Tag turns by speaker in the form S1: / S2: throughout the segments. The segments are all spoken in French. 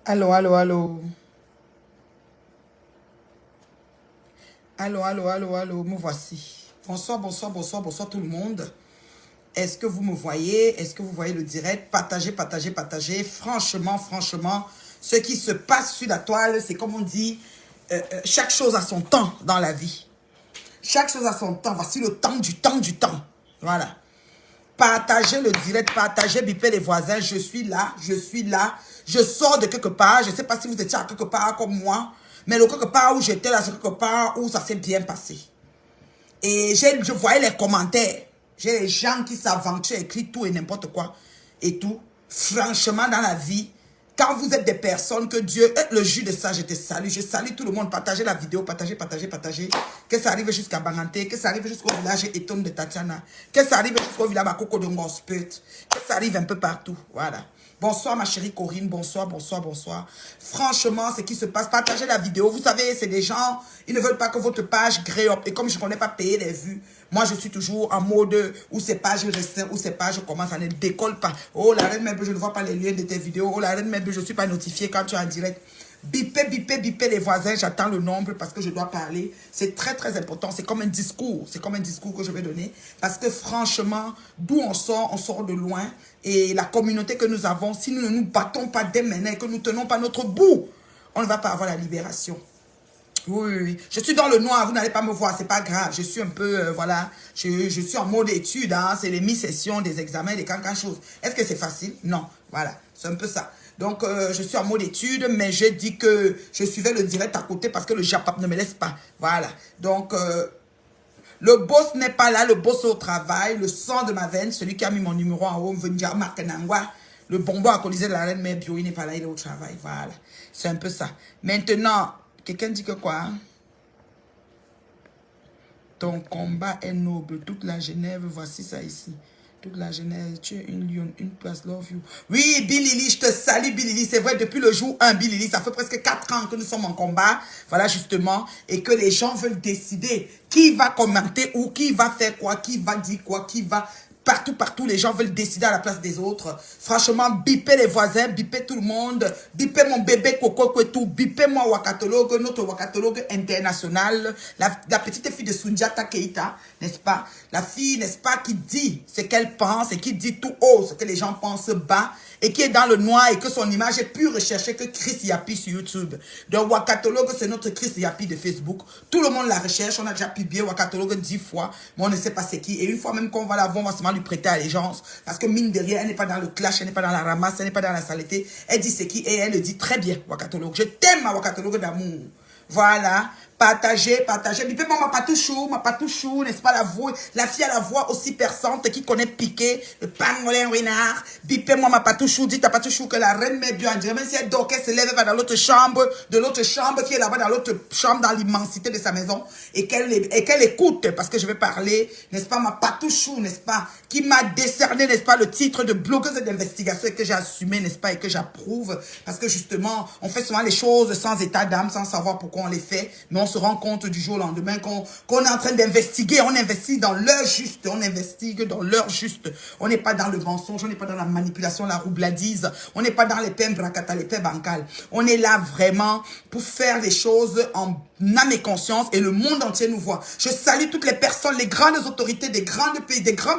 S1: Allô, allô, allô. Allô, allô, allô, allô, me voici. Bonsoir, bonsoir, bonsoir, bonsoir tout le monde. Est-ce que vous me voyez? Est-ce que vous voyez le direct? Partagez, partagez, partagez. Franchement, franchement, ce qui se passe sur la toile, c'est comme on dit, chaque chose a son temps dans la vie. Chaque chose a son temps. Voici le temps du temps du temps. Voilà. Partagez le direct, partagez, bipez les voisins. Je suis là, je suis là. Je sors de quelque part. Je ne sais pas si vous étiez à quelque part comme moi. Mais le quelque part où j'étais là, c'est quelque part où ça s'est bien passé. Et je voyais les commentaires. J'ai les gens qui s'aventurent, écrivent tout et n'importe quoi. Et tout. Franchement, dans la vie, quand vous êtes des personnes que Dieu est le juge de ça, je te salue. Je salue tout le monde. Partagez la vidéo, partagez, partagez, partagez. Que ça arrive jusqu'à Banganté, que ça arrive jusqu'au village Eton de Tatiana, que ça arrive jusqu'au village Bakoko de Ngospet, que ça arrive un peu partout. Voilà. Bonsoir ma chérie Corinne, bonsoir, bonsoir, bonsoir. Franchement, ce qui se passe, partagez la vidéo. Vous savez, c'est des gens, ils ne veulent pas que votre page grée up. Et comme je ne connais pas payer les vues, moi je suis toujours en mode où ces pages restent, où ces pages commencent, ça ne décolle pas. Oh la reine Mabel, je ne vois pas les liens de tes vidéos. Oh la reine Mabel, je ne suis pas notifié quand tu es en direct. Bipez, bipez, bipez les voisins, j'attends le nombre parce que je dois parler. C'est très, très important. C'est comme un discours. C'est comme un discours que je vais donner. Parce que franchement, d'où on sort de loin. Et la communauté que nous avons, si nous ne nous battons pas dès maintenant et que nous ne tenons pas notre bout, on ne va pas avoir la libération. Oui, oui, oui. Je suis dans le noir, vous n'allez pas me voir, c'est pas grave. Je suis un peu, voilà, je suis en mode étude, hein, c'est les mi-sessions, des examens, des cancan choses. Est-ce que c'est facile? Non, voilà, c'est un peu ça. Donc, je suis en mode étude, mais j'ai dit que je suivais le direct à côté parce que le Japap ne me laisse pas. Voilà, donc, le boss n'est pas là, le boss est au travail, le sang de ma veine, celui qui a mis mon numéro en haut, Mvendia Markenangwa, le bonbon alcoolisé de la reine mère bio, il n'est pas là, il est au travail, voilà. C'est un peu ça. Maintenant, quelqu'un dit que quoi? Ton combat est noble. Toute la Genève, voici ça ici. Toute la Genève, tu es une lionne, une place, love you. Oui, Billy, je te salue, Billy. C'est vrai, depuis le jour 1, Billy, ça fait presque 4 ans que nous sommes en combat. Voilà, justement. Et que les gens veulent décider qui va commenter ou qui va faire quoi, qui va dire quoi, qui va... Partout, partout, les gens veulent décider à la place des autres. Franchement, bipez les voisins, bipez tout le monde, bipez mon bébé Coco Kwetou, bipez moi Wakatologue, notre Wakatologue international, la petite fille de Sundiata Keita, n'est-ce pas? La fille, n'est-ce pas, qui dit ce qu'elle pense et qui dit tout haut ce que les gens pensent bas et qui est dans le noir et que son image est plus recherchée que Chris Yapi sur YouTube. Donc Wakatologue, c'est notre Chris Yapi de Facebook. Tout le monde la recherche, on a déjà publié Wakatologue 10 fois, mais on ne sait pas c'est qui. Et une fois même qu'on va la voir, on va seulement lui prêter allégeance. Parce que mine de rien, elle n'est pas dans le clash, elle n'est pas dans la ramasse, elle n'est pas dans la saleté. Elle dit c'est qui et elle le dit très bien, Wakatologue. Je t'aime, ma Wakatologue d'amour. Voilà, partagez, partagez. Bipez-moi ma patouchou, n'est-ce pas, la fille à la voix aussi perçante qui connaît Piqué, le pangolin renard. Bipez-moi ma patouchou, dites à patouchou que la reine met bien en direct. Même si elle dort, qu'elle se lève, elle va dans l'autre chambre, de l'autre chambre qui est là-bas dans l'autre chambre, dans l'immensité de sa maison, et qu'elle écoute, parce que je vais parler, n'est-ce pas, ma patouchou, n'est-ce pas, qui m'a décerné, n'est-ce pas, le titre de blogueuse d'investigation et que j'ai assumé, n'est-ce pas, et que j'approuve, parce que justement, on fait souvent les choses sans état d'âme, sans savoir pourquoi on les fait, mais on se rend compte du jour au lendemain qu'on est en train d'investiguer, on investit dans l'heure juste, on investigue dans l'heure juste, on n'est pas dans le mensonge, on n'est pas dans la manipulation, la roubladise, on n'est pas dans les pains bracata, les pains bancales, on est là vraiment pour faire les choses en âme et conscience et le monde entier nous voit. Je salue toutes les personnes, les grandes autorités des grands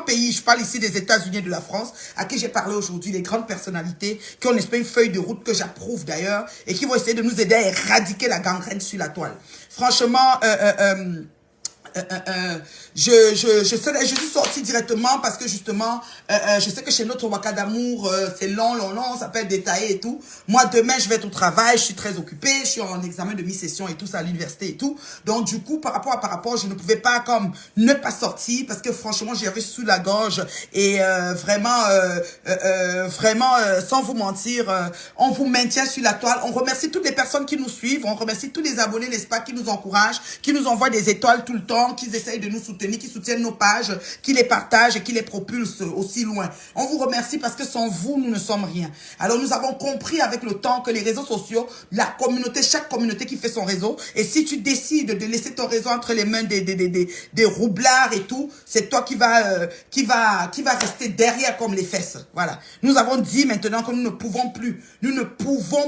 S1: pays, je parle ici des États-Unis et de la France, à qui j'ai parlé aujourd'hui, les grandes personnalités qui ont n'est-ce pas une feuille de route que j'approuve d'ailleurs et qui vont essayer de nous aider à éradiquer la gangrène sur la toile. Franchement, je suis sortie directement parce que justement, je sais que chez notre Waka d'amour, c'est long, ça peut être détaillé et tout. Moi, demain, je vais être au travail, je suis très occupée, je suis en examen de mi-session et tout ça à l'université et tout. Donc, du coup, par rapport, je ne pouvais pas comme ne pas sortir parce que franchement, j'avais sous la gorge et vraiment, sans vous mentir, on vous maintient sur la toile. On remercie toutes les personnes qui nous suivent, on remercie tous les abonnés, n'est-ce pas, qui nous encouragent, qui nous envoient des étoiles tout le temps. gens qui essayent de nous soutenir, qui soutiennent nos pages, qui les partagent et qui les propulsent aussi loin. On vous remercie parce que sans vous, nous ne sommes rien. Alors nous avons compris avec le temps que les réseaux sociaux, la communauté, chaque communauté qui fait son réseau, et si tu décides de laisser ton réseau entre les mains des roublards et tout, c'est toi qui va rester derrière comme les fesses. Voilà. Nous avons dit maintenant que nous ne pouvons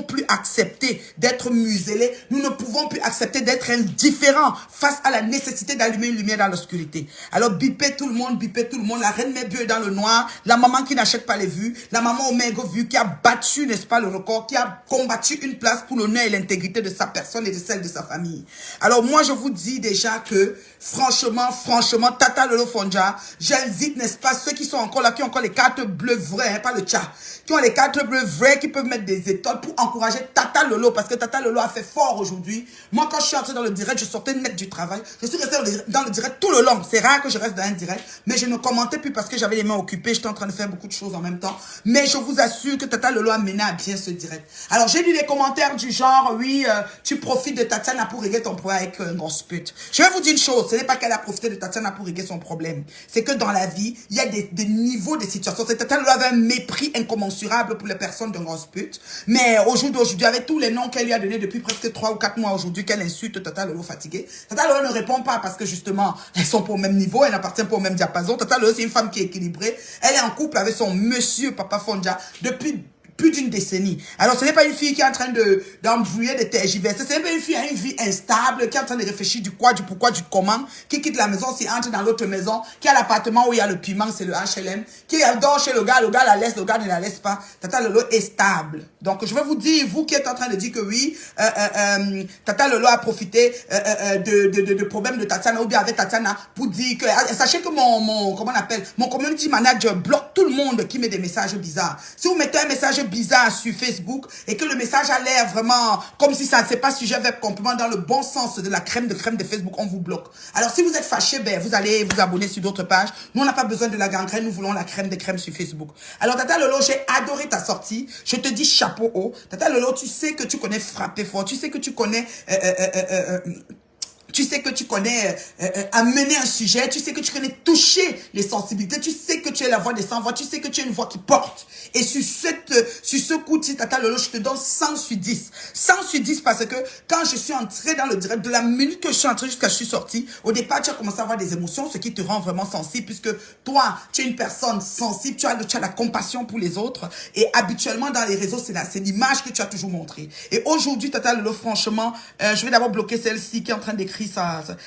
S1: plus accepter d'être muselés, nous ne pouvons plus accepter d'être indifférents face à la nécessité d'allumer une lumière dans l'obscurité. Alors bipez tout le monde, la reine Mébio est dans le noir, la maman qui n'achète pas les vues, la maman Omega Vue qui a battu, n'est-ce pas, le record, qui a combattu une place pour l'honneur et l'intégrité de sa personne et de celle de sa famille. Alors moi je vous dis déjà que franchement, Tata Lolo Fonja, j'invite, n'est-ce pas, ceux qui sont encore là, qui ont encore les cartes bleues vraies, hein, pas le chat, qui ont les cartes bleues vraies, qui peuvent mettre des étoiles pour encourager Tata Lolo, parce que Tata Lolo a fait fort aujourd'hui. Moi, quand je suis entrée dans le direct, je sortais net du travail. Je suis restée dans le direct tout le long. C'est rare que je reste dans un direct, mais je ne commentais plus parce que j'avais les mains occupées. J'étais en train de faire beaucoup de choses en même temps. Mais je vous assure que Tata Lolo a mené à bien ce direct. Alors, j'ai lu des commentaires du genre, oui, tu profites de Tatiana pour régler ton problème avec un grosse pute. Je vais vous dire une chose, ce n'est pas qu'elle a profité de Tatiana pour régler son problème. C'est que dans la vie, il y a des niveaux de situations. Tata Lolo avait un mépris incommensurable pour les personnes d'une grosse pute. Mais aujourd'hui, avec tous les noms qu'elle lui a donnés depuis presque 3 ou 4 mois aujourd'hui, qu'elle insulte Tata Lolo fatiguée, Tata Lolo ne répond pas parce que justement, elles sont pas au même niveau, elles n'appartiennent pas au même diapason. Tata Lolo, c'est une femme qui est équilibrée. Elle est en couple avec son monsieur Papa Fonja depuis plus d'une décennie. Alors, ce n'est pas une fille qui est en train d'embrouiller, de tergiverser. Ce n'est pas une fille qui a une vie instable, qui est en train de réfléchir du quoi, du pourquoi, du comment, qui quitte la maison, s'y entre dans l'autre maison, qui a l'appartement où il y a le piment, c'est le HLM, qui dort chez le gars la laisse, le gars ne la laisse pas. Tata Lolo est stable. Donc, je vais vous dire, vous qui êtes en train de dire que oui, Tata Lolo a profité de problèmes de Tatiana ou bien avec Tatiana pour dire que, sachez que comment on appelle, mon community manager bloque tout le monde qui met des messages bizarres. Si vous mettez un message bizarre sur Facebook et que le message a l'air vraiment comme si ça ne s'est pas sujet verbe complément dans le bon sens de la crème de Facebook, on vous bloque. Alors si vous êtes fâché, ben vous allez vous abonner sur d'autres pages. Nous on n'a pas besoin de la gangrène, nous voulons la crème de crème sur Facebook. Alors Tata Lolo, j'ai adoré ta sortie. Je te dis chapeau haut. Tata Lolo, tu sais que tu connais frapper fort, tu sais que tu connais amener un sujet, tu sais que tu connais toucher les sensibilités, tu sais que tu es la voix des sans-voix, tu sais que tu es une voix qui porte. Et sur ce coup-ci, Tata Lolo, je te donne 100 sur 10. 100 sur 10 parce que quand je suis entrée dans le direct, de la minute que je suis entrée jusqu'à ce que je suis sortie, au départ, tu as commencé à avoir des émotions, ce qui te rend vraiment sensible puisque toi, tu es une personne sensible, tu as la compassion pour les autres. Et habituellement, dans les réseaux, c'est l'image que tu as toujours montrée. Et aujourd'hui, Tata Lolo, franchement, je vais d'abord bloquer celle-ci qui est en train d'écrire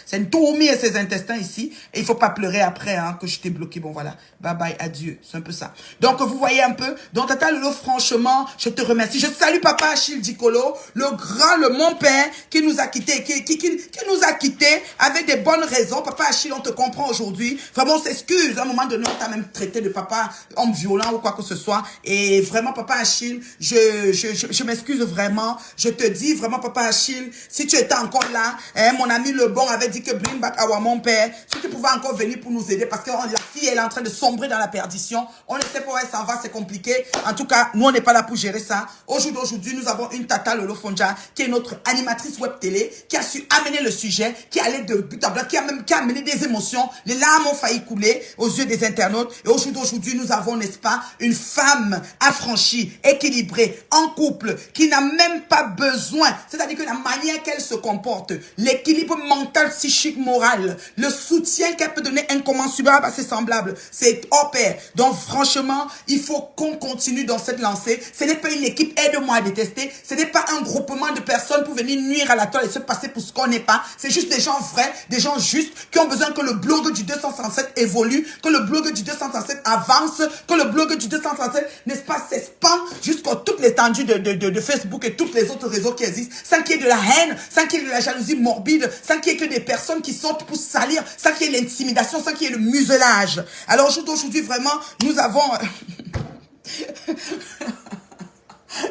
S1: c'est une tourmie et ses intestins ici. Et il faut pas pleurer après hein, que je t'ai bloqué. Bon, voilà. Bye bye, adieu. C'est un peu ça. Donc, vous voyez un peu. Donc, Tata Lolo, franchement, je te remercie. Je salue Papa Achille Dicolo, le mon père, qui nous a quittés, qui nous a quittés avec des bonnes raisons. Papa Achille, on te comprend aujourd'hui. Vraiment, on s'excuse. À un moment donné, on t'a même traité de papa homme violent ou quoi que ce soit. Et vraiment, Papa Achille, je m'excuse vraiment. Je te dis vraiment, Papa Achille, si tu étais encore là, hein, mon ami Le Bon avait dit que bring back our mon père, si tu pouvais encore venir pour nous aider, parce que la fille, elle est en train de sombrer dans la perdition. On ne sait pas où elle s'en va, c'est compliqué. En tout cas, nous, on n'est pas là pour gérer ça. Aujourd'hui, nous avons une Tata Lolo Fonja, qui est notre animatrice web télé, qui a su amener le sujet, qui allait de but en blanc, qui a amené des émotions. Les larmes ont failli couler aux yeux des internautes. Et aujourd'hui, nous avons, n'est-ce pas, une femme affranchie, équilibrée, en couple, qui n'a même pas besoin, c'est-à-dire que la manière qu'elle se comporte, l'équilibre mental, psychique, moral, le soutien qu'elle peut donner incommensurable à ses semblables, c'est au pair. Donc franchement, il faut qu'on continue dans cette lancée. Ce n'est pas une équipe aide-moi à détester, ce n'est pas un groupement de personnes pour venir nuire à la toile et se passer pour ce qu'on n'est pas. C'est juste des gens vrais, des gens justes, qui ont besoin que le blog du 237 évolue, que le blog du 237 avance, que le blog du 237, n'est-ce pas, s'expand jusqu'à toute l'étendue de Facebook et tous les autres réseaux qui existent, sans qu'il y ait de la haine, sans qu'il y ait de la jalousie morbide, sans qu'il y ait que des personnes qui sortent pour salir, sans qu'il y ait l'intimidation, sans qu'il y ait le muselage. Alors aujourd'hui, vraiment, nous avons...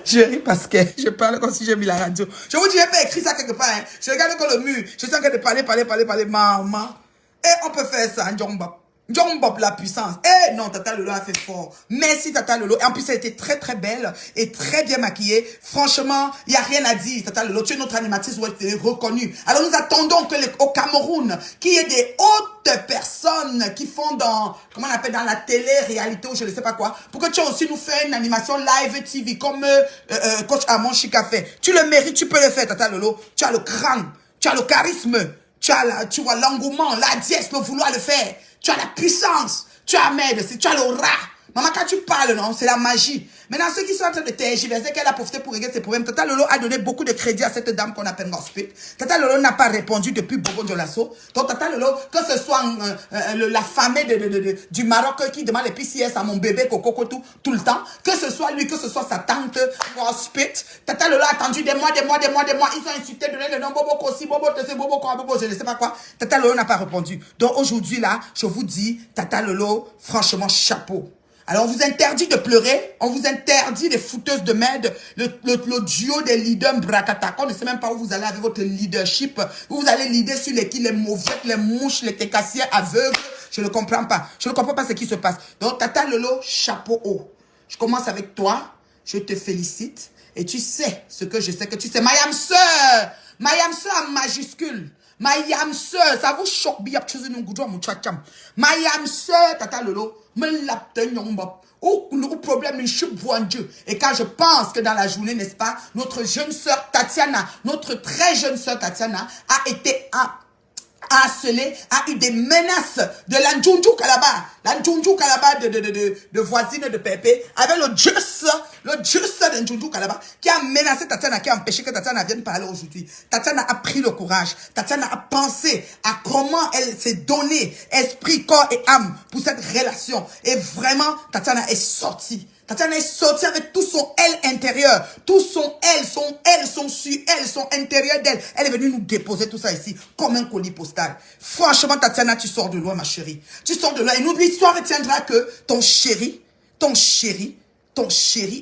S1: Je ris parce que je parle comme si j'ai mis la radio. Je vous dis, j'ai pas écrit ça quelque part. Hein. Je regarde comme le mur. Je suis en train de parler, maman. Et on peut faire ça, Njomba. John Bob, la puissance. Eh non, Tata Lolo a fait fort. Merci Tata Lolo. Et en plus, elle était très très belle et très bien maquillée. Franchement, il n'y a rien à dire, Tata Lolo. Tu es notre animatrice reconnue. Alors nous attendons que au Cameroun, qu'il y ait des hautes personnes qui font dans, comment on appelle, dans la télé-réalité ou je ne sais pas quoi, pour que tu aussi nous fasses une animation live TV comme Coach Amon Chika fait. Tu le mérites, tu peux le faire, Tata Lolo. Tu as le crâne, tu as le charisme, tu vois l'engouement, la dièse, le vouloir le faire. Tu as la puissance, tu as tu as l'aura. Maman, quand tu parles, non, c'est la magie. Maintenant, ceux qui sont en train de tergiverser qu'elle a profité pour régler ses problèmes, Tata Lolo a donné beaucoup de crédit à cette dame qu'on appelle Gospel. Tata Lolo n'a pas répondu depuis Bobo de l'assaut. Donc, Tata Lolo, que ce soit la famille du Maroc qui demande les PCS à mon bébé Coco tout le temps, que ce soit lui, que ce soit sa tante Gospel, Tata Lolo a attendu des mois. Ils ont insulté, donné le nom Bobo Kossi, Bobo Tessé, Bobo quoi, Bobo, je ne sais pas quoi. Tata Lolo n'a pas répondu. Donc, aujourd'hui, là, je vous dis, Tata Lolo, franchement, chapeau. Alors, on vous interdit de pleurer, on vous interdit les fouteuses de merde, le duo des leaders Brakataka, on ne sait même pas où vous allez avec votre leadership, où vous allez leader sur les mauviettes, les mouches, les técassiers aveugles, je ne comprends pas. Je ne comprends pas ce qui se passe. Donc, Tata Lolo, chapeau haut. Je commence avec toi, je te félicite, et tu sais ce que je sais que tu sais. Mayam Sœur en majuscule. Mayam Sœur, ça vous choque bien, Mayam Sœur, Tata Lolo, ou problème, et quand je pense que dans la journée, n'est-ce pas, notre jeune sœur Tatiana, notre très jeune sœur Tatiana, a été harcelé, a eu des menaces de la Njunju Kalaba de voisine de Pépé, avec le juste de Njunju Kalaba, qui a menacé Tatiana, qui a empêché que Tatiana vienne parler aujourd'hui. Tatiana a pris le courage, Tatiana a pensé à comment elle s'est donnée, esprit, corps et âme, pour cette relation. Et vraiment, Tatiana est sortie. Tatiana est sortie avec tout son elle intérieur, tout son elle, son sur elle, son intérieur d'elle. Elle est venue nous déposer tout ça ici, comme un colis postal. Franchement, Tatiana, tu sors de loin, ma chérie. Tu sors de loin. Et n'oublie, l'histoire retiendra que ton chéri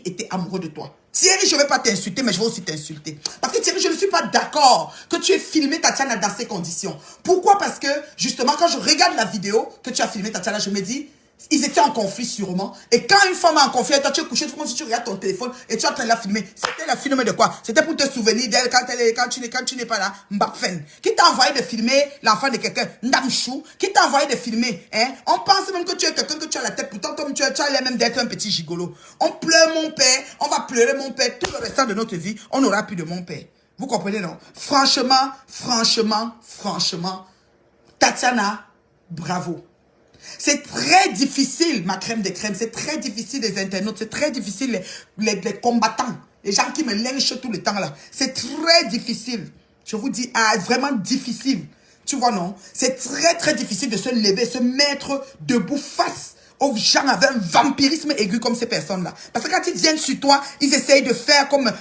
S1: était amoureux de toi. Thierry, je ne vais pas t'insulter, mais je vais aussi t'insulter. Parce que Thierry, je ne suis pas d'accord que tu aies filmé Tatiana dans ces conditions. Pourquoi? Parce que, justement, quand je regarde la vidéo que tu as filmé Tatiana, je me dis... Ils étaient en conflit sûrement. Et quand une femme est en conflit, toi tu es couché, c'est comme si tu regardes ton téléphone et tu es en train de la filmer. C'était la filmer de quoi? C'était pour te souvenir d'elle quand tu n'es pas là. Mbakfen. Qui t'a envoyé de filmer l'enfant de quelqu'un? Ndamchou. Qui t'a envoyé de filmer? Hein? On pense même que tu es quelqu'un que tu as la tête. Pourtant, comme tu as l'air même d'être un petit gigolo. On pleure mon père. On va pleurer mon père. Tout le restant de notre vie, on n'aura plus de mon père. Vous comprenez, non? Franchement, Tatiana, bravo. C'est très difficile, ma crème de crème. C'est très difficile, les internautes. C'est très difficile, les combattants. Les gens qui me lynchent tout le temps, là. C'est très difficile. Je vous dis, vraiment difficile. Tu vois, non? C'est très, très difficile de se lever, se mettre debout face aux gens avec un vampirisme aigu comme ces personnes-là. Parce que quand ils viennent sur toi, ils essayent de faire comme...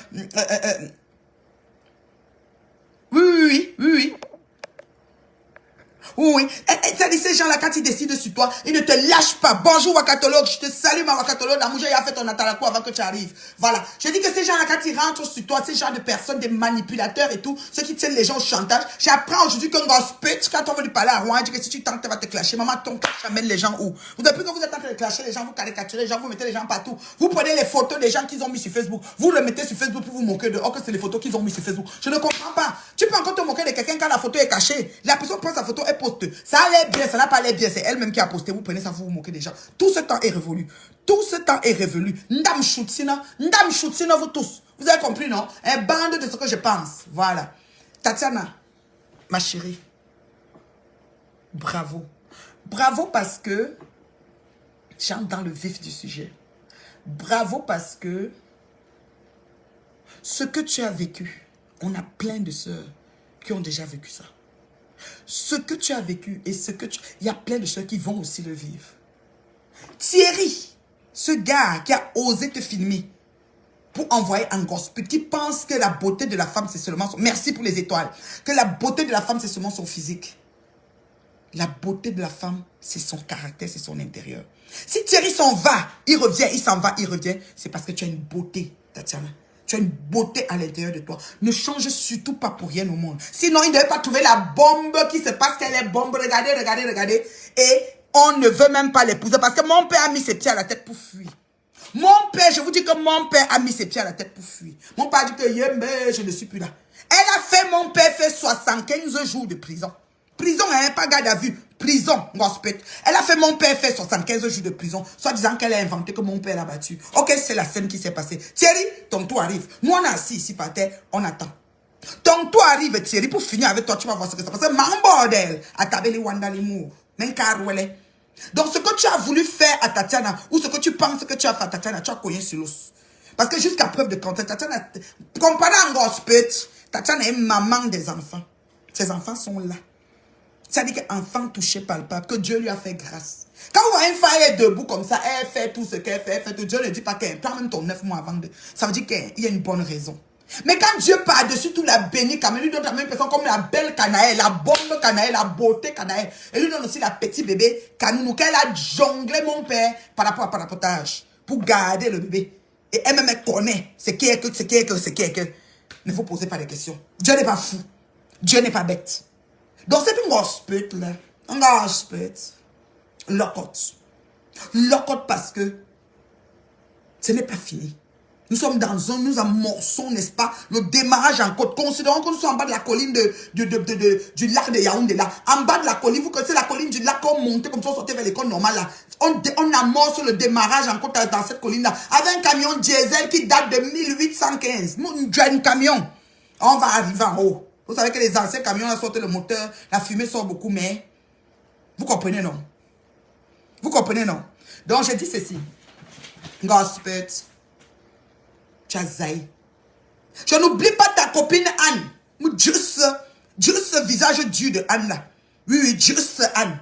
S1: Oui. Oui. C'est-à-dire, ces gens-là, quand ils décident sur toi, ils ne te lâchent pas. Bonjour, Wakatologue. Je te salue, ma Wakatologue. La mouja a fait ton atalako avant que tu arrives. Voilà. Je dis que ces gens-là, quand ils rentrent sur toi, ces gens de personnes, des manipulateurs et tout, ceux qui tiennent les gens au chantage, j'apprends aujourd'hui qu'un gospel, quand on veut lui parler à Rouen, dit que si tu tentes, tu vas te clasher. Maman, ton clash amène les gens où? Vous depuis que vous êtes en train de clasher les gens, vous caricaturez les gens, vous mettez les gens partout. Vous prenez les photos des gens qu'ils ont mis sur Facebook. Vous le mettez sur Facebook pour vous moquer de, oh, que c'est les photos qu'ils ont mis sur Facebook. Je ne comprends pas. Tu peux encore te moquer de quelqu'un quand la photo est cachée. La personne prend sa photo et poste. Ça allait bien, ça n'a pas allé bien. C'est elle-même qui a posté. Vous prenez ça, vous vous moquez des gens. Tout ce temps est révolu. Tout ce temps est révolu. Ndam choutina, vous tous. Vous avez compris, non? Un bande de ce que je pense. Voilà. Tatiana, ma chérie, bravo. Bravo parce que j'entre dans le vif du sujet. Bravo parce que ce que tu as vécu, on a plein de sœurs qui ont déjà vécu ça. Ce que tu as vécu et ce que tu... Il y a plein de choses qui vont aussi le vivre. Thierry, ce gars qui a osé te filmer pour envoyer un gospel, qui pense que la beauté de la femme, c'est seulement son... Merci pour les étoiles. Que la beauté de la femme, c'est seulement son physique. La beauté de la femme, c'est son caractère, c'est son intérieur. Si Thierry s'en va, il revient, il s'en va, il revient, c'est parce que tu as une beauté, Tatiana. Tu as une beauté à l'intérieur de toi. Ne change surtout pas pour rien au monde. Sinon, il ne devait pas trouver la bombe qui se passe qu'elle est bombe. Regardez. Et On ne veut même pas l'épouser parce que mon père a mis ses pieds à la tête pour fuir. Mon père, je vous dis que mon père a mis ses pieds à la tête pour fuir. Mon père a dit que je ne suis plus là. Elle a fait, mon père fait 75 jours de prison. Prison, hein, pas garde à vue. Prison, gospel. Elle a fait, mon père fait 75 jours de prison, soit disant qu'elle a inventé que mon père l'a battu. Ok, c'est la scène qui s'est passée. Thierry, ton tour arrive. Nous, on est assis ici par terre, on attend. Ton tour arrive, Thierry, pour finir avec toi, tu vas voir ce que ça passe. Man bordel, à tabeli wanda l'imour. Même carouelle. Donc, ce que tu as voulu faire à Tatiana, ou ce que tu penses que tu as fait à Tatiana, tu as cogné sur l'os. Parce que jusqu'à preuve de contraire, Tatiana, comparé à gospel, Tatiana est maman des enfants. Ses enfants sont là. Ça dit qu'enfant touché par le pape, que Dieu lui a fait grâce. Quand vous voyez une femme est debout comme ça, elle fait tout ce qu'elle fait, tout. Dieu ne dit pas qu'elle prend même ton 9 mois avant de... Ça veut dire qu'il y a une bonne raison. Mais quand Dieu par-dessus tout la bénit, quand même, lui donne la même personne comme la belle Canaël, la bombe Canaël, la beauté Canaël. Et lui donne aussi la petite bébé Canounou, qu'elle a jonglé mon père par rapport à parapotage pour garder le bébé. Et elle-même, elle connaît ce qui est que. Ne vous posez pas de questions. Dieu n'est pas fou. Dieu n'est pas bête. Donc c'est une gospel là. Un gospel. Locote. Locote parce que ce n'est pas fini. Nous sommes nous amorçons, n'est-ce pas, le démarrage en côte. Considérons que nous sommes en bas de la colline du lac de Yaoundé là. En bas de la colline, vous connaissez la colline du lac, on monte comme ça, on sortait vers l'école normale là. On amorce le démarrage en côte dans cette colline là. Avec un camion diesel qui date de 1815. Un camion. On va arriver en haut. Vous savez que les anciens camions là sortent le moteur, la fumée sort beaucoup, mais vous comprenez non? Vous comprenez non? Donc je dis ceci. Gospel. Tchazaï. Je n'oublie pas ta copine Anne. Juste ce visage dur de Anne là. Oui, juste Anne.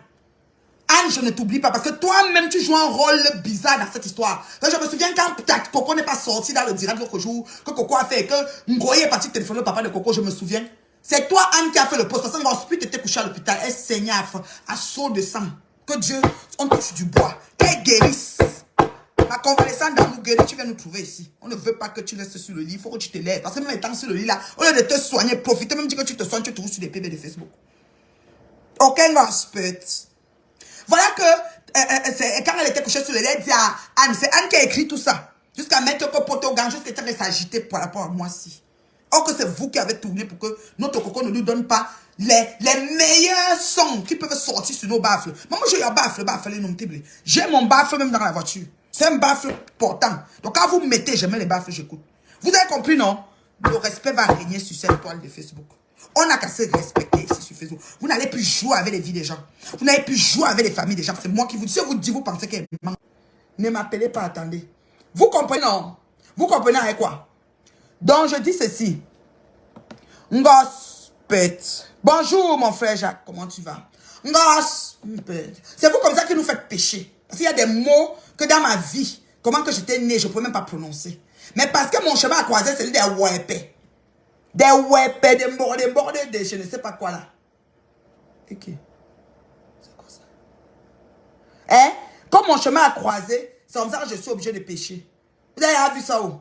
S1: Anne, je ne t'oublie pas parce que toi-même tu joues un rôle bizarre dans cette histoire. Donc, je me souviens quand Coco n'est pas sorti dans le direct l'autre jour, que Coco a fait, que Ngoye est parti téléphoner le papa de Coco, je me souviens. C'est toi, Anne, qui a fait le poste. Parce que ensuite, tu étais couché à l'hôpital. Elle saignait à saut de sang. Que Dieu, on touche du bois. Qu'elle guérisse. La convalescente d'amour guérie, tu viens nous trouver ici. On ne veut pas que tu restes sur le lit. Il faut que tu te lèves. Parce que même étant sur le lit là, au lieu de te soigner, profite même dire que tu te soignes, tu te trouves sur les PB de Facebook. Aucun respect. Voilà que quand elle était couchée sur le lit, elle dit à Anne, c'est Anne qui a écrit tout ça. Jusqu'à mettre que poteau gang, jusqu'à qu'elle s'agiter par rapport à moi si. Or que c'est vous qui avez tourné pour que notre Coco ne nous donne pas les meilleurs sons qui peuvent sortir sur nos baffles. Moi, j'ai un baffle indomptable. J'ai mon baffle même dans la voiture. C'est un baffle portant. Donc, quand vous mettez, je mets les baffles, j'écoute. Vous avez compris, non? Le respect va régner sur cette toile de Facebook. On n'a qu'à se respecter ici sur Facebook. Vous n'allez plus jouer avec les vies des gens. Vous n'allez plus jouer avec les familles des gens. C'est moi qui vous dis. Si vous dites, vous pensez qu'elle ment. Ne m'appelez pas, attendez. Vous comprenez, non? Vous comprenez avec quoi? Donc, je dis ceci. Ngospet. Bonjour, mon frère Jacques. Comment tu vas? Ngospet. C'est vous comme ça que nous faites pécher. Parce qu'il y a des mots que dans ma vie, comment que j'étais né, je ne peux même pas prononcer. Mais parce que mon chemin a croisé celui des wepes. Des wepes, des bordés, je ne sais pas quoi là. Ok. C'est quoi ça? Hein? Comme mon chemin a croisé, c'est comme ça que je suis obligé de pécher. Vous avez vu ça où?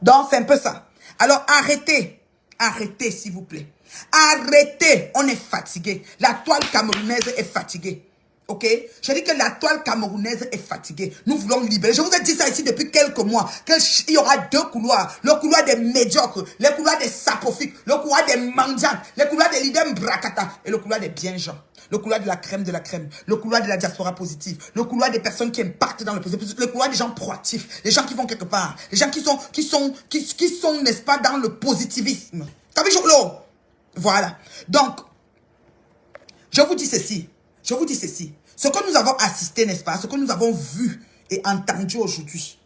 S1: Donc, c'est un peu ça. Alors, arrêtez. Arrêtez, s'il vous plaît. Arrêtez. On est fatigué. La toile camerounaise est fatiguée. Ok? Je dis que la toile camerounaise est fatiguée. Nous voulons libérer. Je vous ai dit ça ici depuis quelques mois. Qu'il y aura deux couloirs. Le couloir des médiocres. Le couloir des sapophiques. Le couloir des mendiants. Le couloir des leaders bracata. Et le couloir des bien gens. Le couloir de la crème de la crème. Le couloir de la diaspora positive. Le couloir des personnes qui impactent dans le positif. Le couloir des gens proactifs. Les gens qui vont quelque part. Les gens qui sont, n'est-ce pas, dans le positivisme. T'as vu, Jolo? Voilà. Donc, je vous dis ceci. Je vous dis ceci. Ce que nous avons assisté, n'est-ce pas? Ce que nous avons vu et entendu aujourd'hui.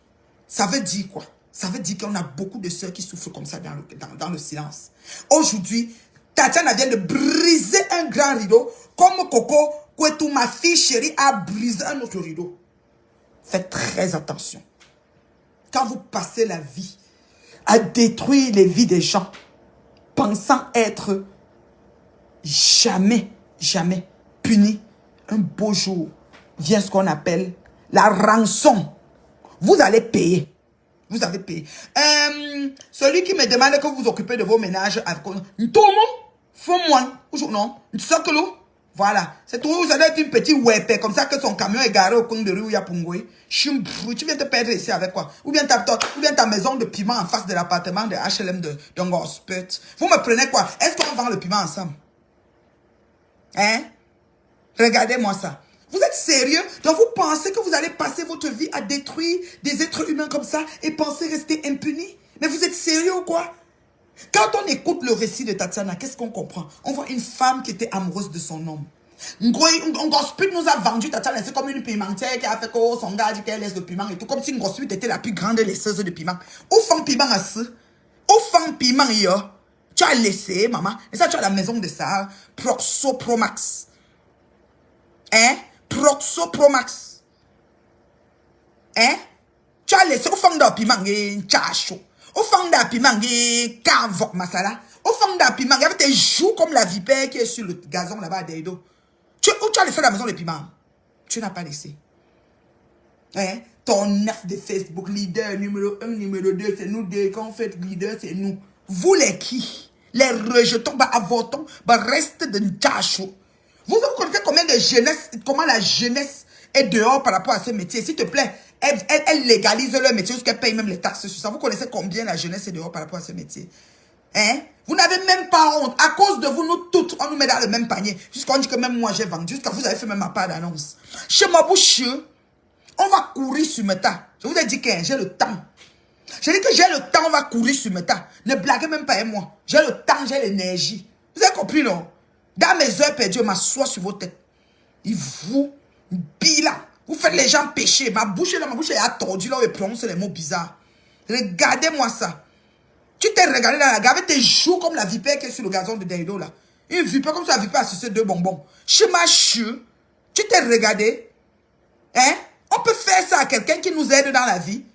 S1: Ça veut dire quoi? Ça veut dire qu'on a beaucoup de sœurs qui souffrent comme ça dans le silence. Aujourd'hui, Tatiana vient de briser un grand rideau. Comme Coco, Kwetou, ma fille chérie, a brisé un autre rideau. Faites très attention. Quand vous passez la vie à détruire les vies des gens, pensant être jamais puni, un beau jour vient ce qu'on appelle la rançon. Vous allez payer. Vous avez payé. Celui qui me demande que vous vous occupez de vos ménages, tout le monde, Fais-moi. Non. Tu sais que l'eau? Voilà. C'est tout. Vous allez être une petite wepé comme ça que son camion est garé au coin de rue où il y a Pungoué. Tu viens te perdre ici avec quoi? Ou bien ta maison de piment en face de l'appartement de HLM de Dongospet. Vous me prenez quoi? Est-ce qu'on vend le piment ensemble? Hein? Regardez-moi ça. Vous êtes sérieux? Donc vous pensez que vous allez passer votre vie à détruire des êtres humains comme ça et penser rester impuni? Mais vous êtes sérieux ou quoi? Quand on écoute le récit de Tatiana, qu'est-ce qu'on comprend? On voit une femme qui était amoureuse de son homme. Ngospit nous a vendu Tatiana, c'est comme une pimentière qui a fait que son gars dit qu'elle laisse le piment et tout. Comme si Ngospit était la plus grande laisseuse de piment. Où font piment à ce? Où font piment yo? Tu as laissé, maman. Et ça, tu as la maison de ça. Proxo Pro Max. Hein? Proxo Pro Max. Hein? Tu as laissé au fond d'un piment et chacho. Au fond d'un piment et carvok masala. Au fond d'un piment, il y avait tes joues comme la vipère qui est sur le gazon là-bas à Deido. Où tu as laissé la maison de piment? Tu n'as pas laissé. Hein? Ton neuf de Facebook, leader numéro 1, numéro 2, c'est nous deux. Quand on fait leader, c'est nous. Vous les qui? Les rejetons, bah avortons, bah reste de chacho. Vous connaissez combien de jeunesse, comment la jeunesse est dehors par rapport à ce métier? S'il te plaît, elle légalise leur métier jusqu'à paye même les taxes sur ça. Vous connaissez combien la jeunesse est dehors par rapport à ce métier? Hein? Vous n'avez même pas honte. À cause de vous, nous toutes, on nous met dans le même panier. Jusqu'à on dit que même moi j'ai vendu. Jusqu'à vous avez fait même ma part d'annonce. Chez Mabouche, on va courir sur Meta. Je vous ai dit que j'ai le temps. J'ai dit que j'ai le temps, on va courir sur Meta. Ne blaguez même pas avec moi. J'ai le temps, j'ai l'énergie. Vous avez compris, non? Dans mes heures perdues, je m'assois sur vos têtes. Et vous, bilan, vous faites les gens pécher. Ma bouche est attordue là où elle prononce les mots bizarres. Regardez-moi ça. Tu t'es regardé dans la gare avec tes joues comme la vipère qui est sur le gazon de Deido là. Une vipère comme ça, la vipère a sucé deux bonbons. Chez ma chou, tu t'es regardé. Hein? On peut faire ça à quelqu'un qui nous aide dans la vie.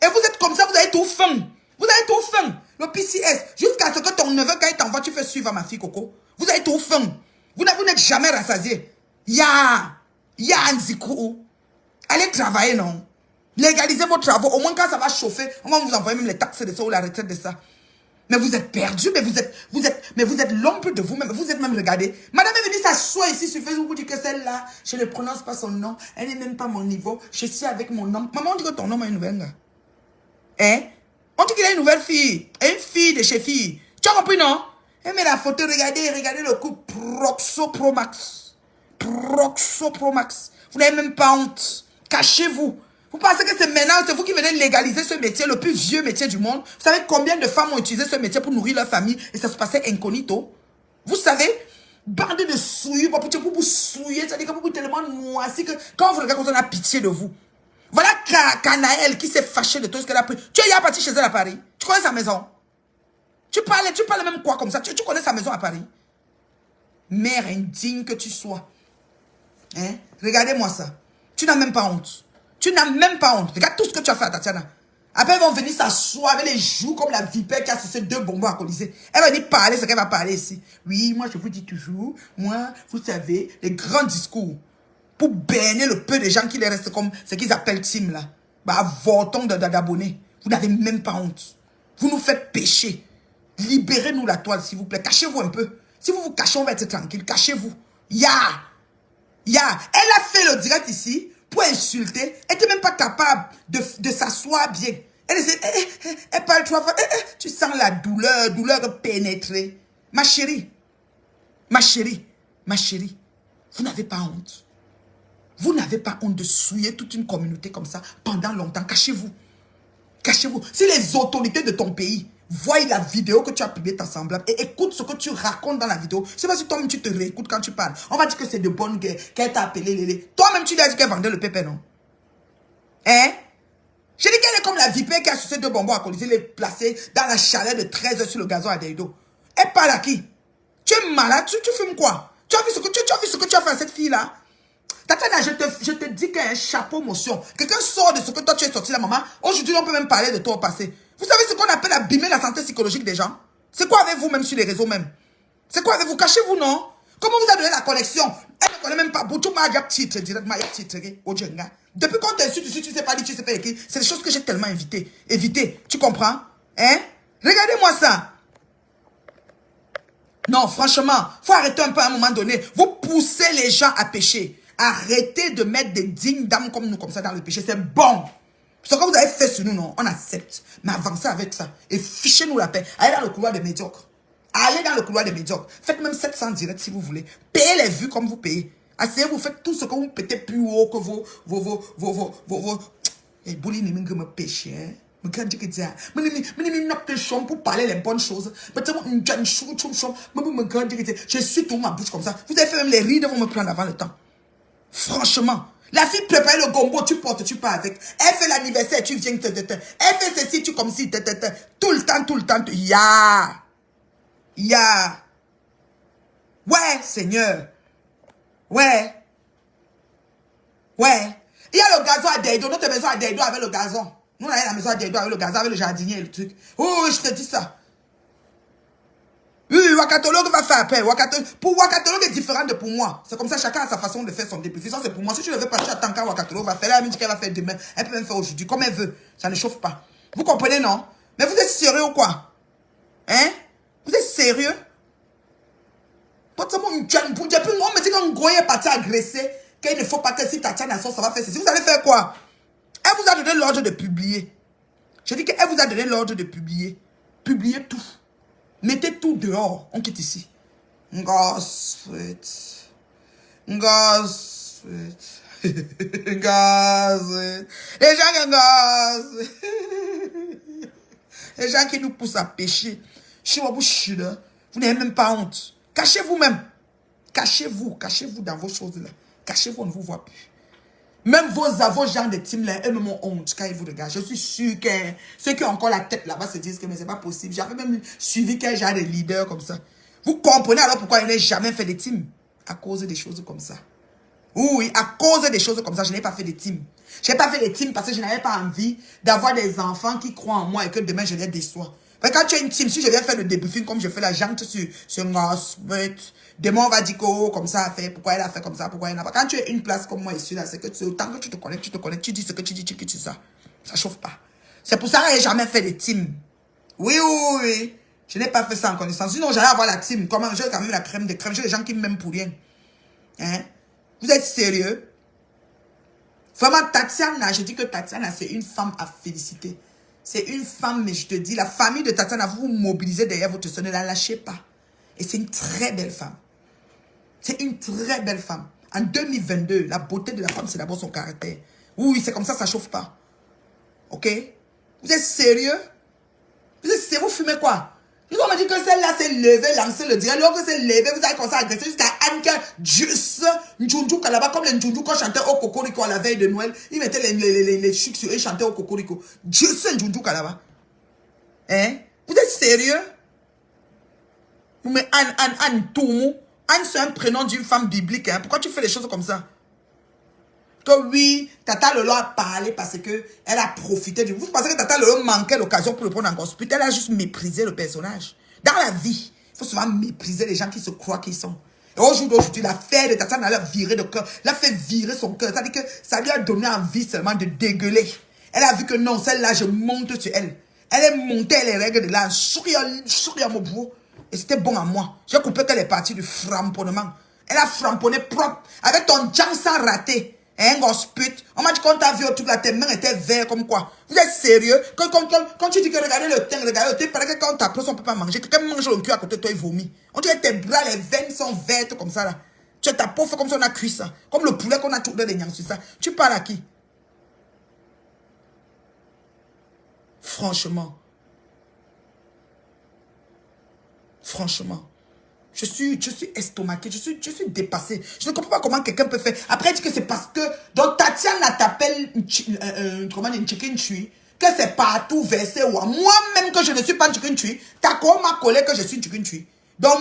S1: Et vous êtes comme ça, vous avez tout faim. Vous avez tout faim. Le PCS, jusqu'à ce que ton neveu, quand il t'envoie, tu fais suivre à ma fille Coco. Vous avez tout faim. Vous n'êtes jamais rassasié. Ya Nzikou. Allez travailler, non? Légalisez vos travaux. Au moins, quand ça va chauffer, on va vous envoyer même les taxes de ça ou la retraite de ça. Mais vous êtes perdus, mais vous êtes l'ombre de vous-même. Vous êtes même regardé. Madame est venue s'asseoir ici sur Facebook pour dire que celle-là, je ne prononce pas son nom. Elle n'est même pas mon niveau. Je suis avec mon homme. Maman, on dit que ton homme a une nouvelle gars. Hein? On dit qu'il a une nouvelle fille. Une fille de chez fille. Tu as compris, non? Et mais la photo, regardez le coup Proxo Pro Max. Proxo Pro Max. Vous n'avez même pas honte. Cachez-vous. Vous pensez que c'est maintenant, c'est vous qui venez légaliser ce métier, le plus vieux métier du monde. Vous savez combien de femmes ont utilisé ce métier pour nourrir leur famille et ça se passait incognito? Vous savez, bande de souillures, pour vous souiller, c'est-à-dire que vous êtes tellement noisy que quand vous regardez, on a pitié de vous. Voilà Canaël qui s'est fâché de tout ce qu'elle a pris. Tu es hier parti chez elle à Paris. Tu connais sa maison? Tu parles même quoi comme ça? Tu connais sa maison à Paris? Mère indigne que tu sois. Hein? Regardez-moi ça. Tu n'as même pas honte. Tu n'as même pas honte. Regarde tout ce que tu as fait à Tatiana. Après, ils vont venir s'asseoir avec les joues comme la vipère qui a sucé deux bonbons à colisée. Elle va venir parler ce qu'elle va parler ici. Oui, moi, je vous dis toujours, moi, vous savez, les grands discours pour berner le peu de gens qui les restent comme ce qu'ils appellent team là. Bah, votons d'abonnés. Vous n'avez même pas honte. Vous nous faites pécher. Libérez-nous la toile, s'il vous plaît. Cachez-vous un peu. Si vous vous cachez, on va être tranquille. Cachez-vous. Ya. Elle a fait le direct ici pour insulter. Elle n'était même pas capable de s'asseoir bien. Elle parle trois fois. Tu sens la douleur pénétrer. Ma chérie, vous n'avez pas honte. Vous n'avez pas honte de souiller toute une communauté comme ça pendant longtemps. Cachez-vous. Cachez-vous. Si les autorités de ton pays voient la vidéo que tu as publiée ta semblable et écoute ce que tu racontes dans la vidéo, je ne sais pas si toi-même tu te réécoutes quand tu parles. On va dire que c'est de bonne guerre, qu'elle t'a appelé Lélé. Toi-même tu lui as dit qu'elle vendait le pépé, non? Hein? J'ai dit qu'elle est comme la vipère qui a sucé deux bonbons à Colisée, les placer dans la chaleur de 13 heures sur le gazon à Deido. Elle parle à qui? Tu es malade? Tu fumes quoi? Tu as vu ce que tu as fait à cette fille-là? Tatiana, je te dis qu'il y a un chapeau motion. Quelqu'un sort de ce que toi tu es sorti là, maman. Aujourd'hui, on peut même parler de toi au passé. Vous savez ce qu'on appelle abîmer la santé psychologique des gens? C'est quoi avec vous même sur les réseaux même? C'est quoi avec vous? Cachez-vous, non? Comment vous avez donné la connexion? Elle ne connaît même pas. Depuis qu'on t'insulte ici, tu ne sais pas lire, tu ne sais pas écrire. C'est des choses que j'ai tellement évité. Tu comprends? Hein? Regardez-moi ça. Non, franchement, faut arrêter un peu à un moment donné. Vous poussez les gens à pécher. Arrêtez de mettre des dignes dames comme nous, comme ça, dans le péché. C'est bon. Ce que vous avez fait sur nous, non, on accepte. Mais avancez avec ça. Et fichez-nous la paix. Allez dans le couloir des médiocres. Allez dans le couloir des médiocres. Faites même 700 directs si vous voulez. Payez les vues comme vous payez. Asseyez-vous, faites tout ce que vous pétez plus haut que vos... Et bouli ne me péché, hein. Pour parler les bonnes choses. Je suis tout ma bouche comme ça. Vous avez fait même les rides vont me prendre avant le temps. Franchement. La fille prépare le gombo, tu portes, tu pars avec. Elle fait l'anniversaire, tu viens. Elle fait ceci, tu comme si. Tout le temps. Ya. Ouais, Seigneur. Ouais. Il y a le gazon à Deido. Notre maison à Deido avec le gazon. Nous, on a la maison à Deido avec le gazon, avec le jardinier et le truc. Oh, je te dis ça. Oui, Wakatologue va faire appel. Pour Wakatologue est différent de pour moi. C'est comme ça, chacun a sa façon de faire son début. Ça, c'est pour moi. Si tu ne veux pas, tu attends quand Wakatologue va faire. Là, elle me dit qu'elle va faire demain. Elle peut même faire aujourd'hui, comme elle veut. Ça ne chauffe pas. Vous comprenez, non? Mais vous êtes sérieux ou quoi? Hein? Vous êtes sérieux? On me dit qu'un gros est parti agresser. Qu'il ne faut pas que si Tatiana sort, ça va faire ceci. Vous allez faire quoi? Elle vous a donné l'ordre de publier. Je dis qu'elle vous a donné l'ordre de publier. Publiez tout. Mettez tout dehors. On quitte ici. Gossip. Les gens qui nous poussent à pécher. Vous n'avez même pas honte. Cachez-vous même. Cachez-vous dans vos choses là. Cachez-vous, on ne vous voit plus. Même vos gens de team là, eux-mêmes ont honte quand ils vous regardent. Je suis sûr que ceux qui ont encore la tête là-bas se disent que mais c'est pas possible. J'avais même suivi quel genre de leader comme ça. Vous comprenez alors pourquoi je n'ai jamais fait de team? À cause des choses comme ça. Oui, à cause des choses comme ça, je n'ai pas fait de team. Je n'ai pas fait de team parce que je n'avais pas envie d'avoir des enfants qui croient en moi et que demain je les déçois. Mais quand tu as une team, si je viens faire le débriefing comme je fais la jante sur Gospel, demain on va dire que comme ça a fait, pourquoi elle a fait comme ça, pourquoi elle n'a pas. Quand tu es une place comme moi ici, là, c'est que autant que tu te connais, tu dis ce que tu dis, tu ça. Ça chauffe pas. C'est pour ça que je n'ai jamais fait de team. Oui. Je n'ai pas fait ça en connaissance. Sinon, j'allais avoir la team. Comment j'ai quand même la crème de crème. J'ai des gens qui m'aiment pour rien. Hein? Vous êtes sérieux? Vraiment, Tatiana, je dis que Tatiana, c'est une femme à féliciter. C'est une femme, mais je te dis, la famille de Tatiana, vous vous mobilisez derrière votre soeur, ne la lâchez pas. Et c'est une très belle femme. C'est une très belle femme. En 2022, la beauté de la femme, c'est d'abord son caractère. Oui, c'est comme ça chauffe pas. Ok? Vous êtes sérieux? Vous êtes sérieux? Vous fumez quoi? Ils ont dit que celle-là s'est levée, lancé le direct. L'autre s'est levée, vous avez commencé à agresser jusqu'à Anka, juste, Njunju Kalaba, comme les Njunju quand chantait au Cocorico à la veille de Noël. Ils mettaient les chucs sur eux et chantaient au Cocorico. Juste Njunju Kalaba. Hein? Vous êtes sérieux? Vous mettez Anne Toumou. Anne, c'est un prénom d'une femme biblique. Hein? Pourquoi tu fais des choses comme ça? Que oui, Tata Lolo a parlé parce que elle a profité de vous. Vous pensez que Tata Lolo manquait l'occasion pour le prendre en gospel? Elle a juste méprisé le personnage. Dans la vie, il faut souvent mépriser les gens qui se croient qu'ils sont. Et aujourd'hui, l'affaire de Tata l'a viré de cœur. L'a fait virer son cœur. C'est-à-dire que ça lui a donné envie seulement de dégueuler. Elle a vu que non, celle-là, je monte sur elle. Elle est montée les règles de l'âge. Souris à mon bout. Et c'était bon à moi. J'ai coupé qu'elle est partie du framponnement. Elle a framponné propre. Avec ton jam sans rater. Un gosse pute. On m'a dit qu'on t'a vu autour de la tête, main était vert comme quoi. Vous êtes sérieux? Quand tu dis que regardez le teint, il paraît que quand on t'approche, on ne peut pas manger. Quelqu'un mange le cul à côté de toi, il vomit. On dirait que tes bras, les veines sont vertes comme ça là. Tu as ta peau fait comme ça, on a cuit ça. Comme le poulet qu'on a tourné les niams sur ça. Tu parles à qui? Franchement. Je suis estomaqué, je suis dépassé. Je ne comprends pas comment quelqu'un peut faire. Après, il dit que c'est parce que... Donc, Tatiana t'appelle une chicken chui, que c'est partout versé. Moi-même, que je ne suis pas une chicken chui, t'as comment m'a collé que je suis une chicken chui. Donc,